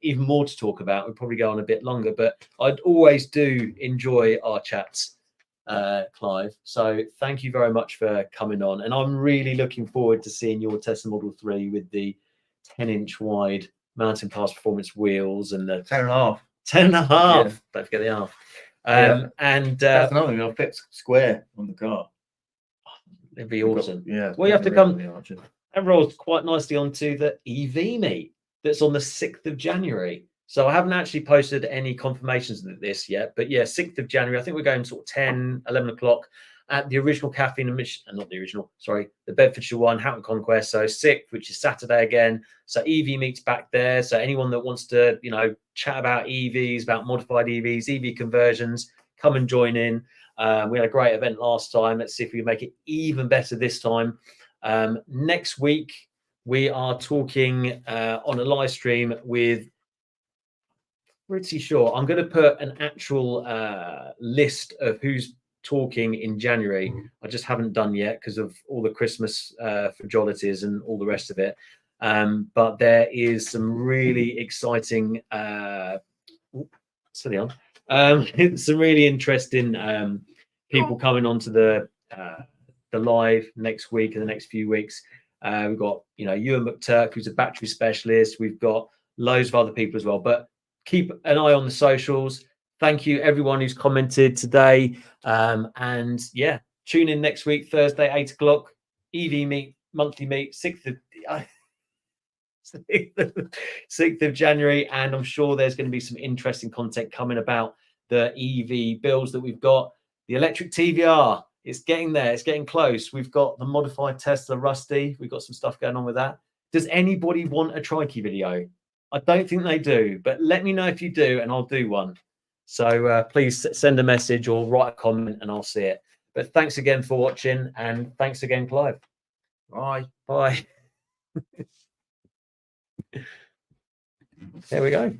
even more to talk about. We'd probably go on a bit longer, but I'd always do enjoy our chats, Clive. So thank you very much for coming on. And I'm really looking forward to seeing your Tesla Model 3 with the 10-inch wide mountain pass performance wheels and the 10.5. 10.5. Yeah. Don't forget the half. And that's another thing. It'll fit square on the car. It'd be awesome. Well, you have to come and roll quite nicely onto the EV meet that's on the 6th of January. So I haven't actually posted any confirmations of this yet, but yeah, 6th of January. I think we're going sort of 10, 11 o'clock at the original Caffeine and Mission, not the original, sorry, the Bedfordshire one, Houghton Conquest. So 6th, which is Saturday again. So EV meets back there. So anyone that wants to, chat about EVs, about modified EVs, EV conversions, come and join in. We had a great event last time. Let's see if we can make it even better this time. Next week, we are talking on a live stream with, pretty sure, I'm going to put an actual list of who's talking in January. I just haven't done yet because of all the Christmas fragilities and all the rest of it. But there is some really exciting, some really interesting people coming onto the live next week and the next few weeks. We've got, you know, Ewan McTurk, who's a battery specialist. We've got loads of other people as well. But keep an eye on the socials. Thank you, everyone who's commented today. And yeah, tune in next week, Thursday, 8 o'clock. EV meet, monthly meet, 6th of January. And I'm sure there's going to be some interesting content coming about the EV builds that we've got. The electric TVR, it's getting there. It's getting close. We've got the modified Tesla Rusty. We've got some stuff going on with that. Does anybody want a trike video? I don't think they do, but let me know if you do, and I'll do one. So please send a message or write a comment, and I'll see it. But thanks again for watching, and thanks again, Clive. Bye. Bye. There we go.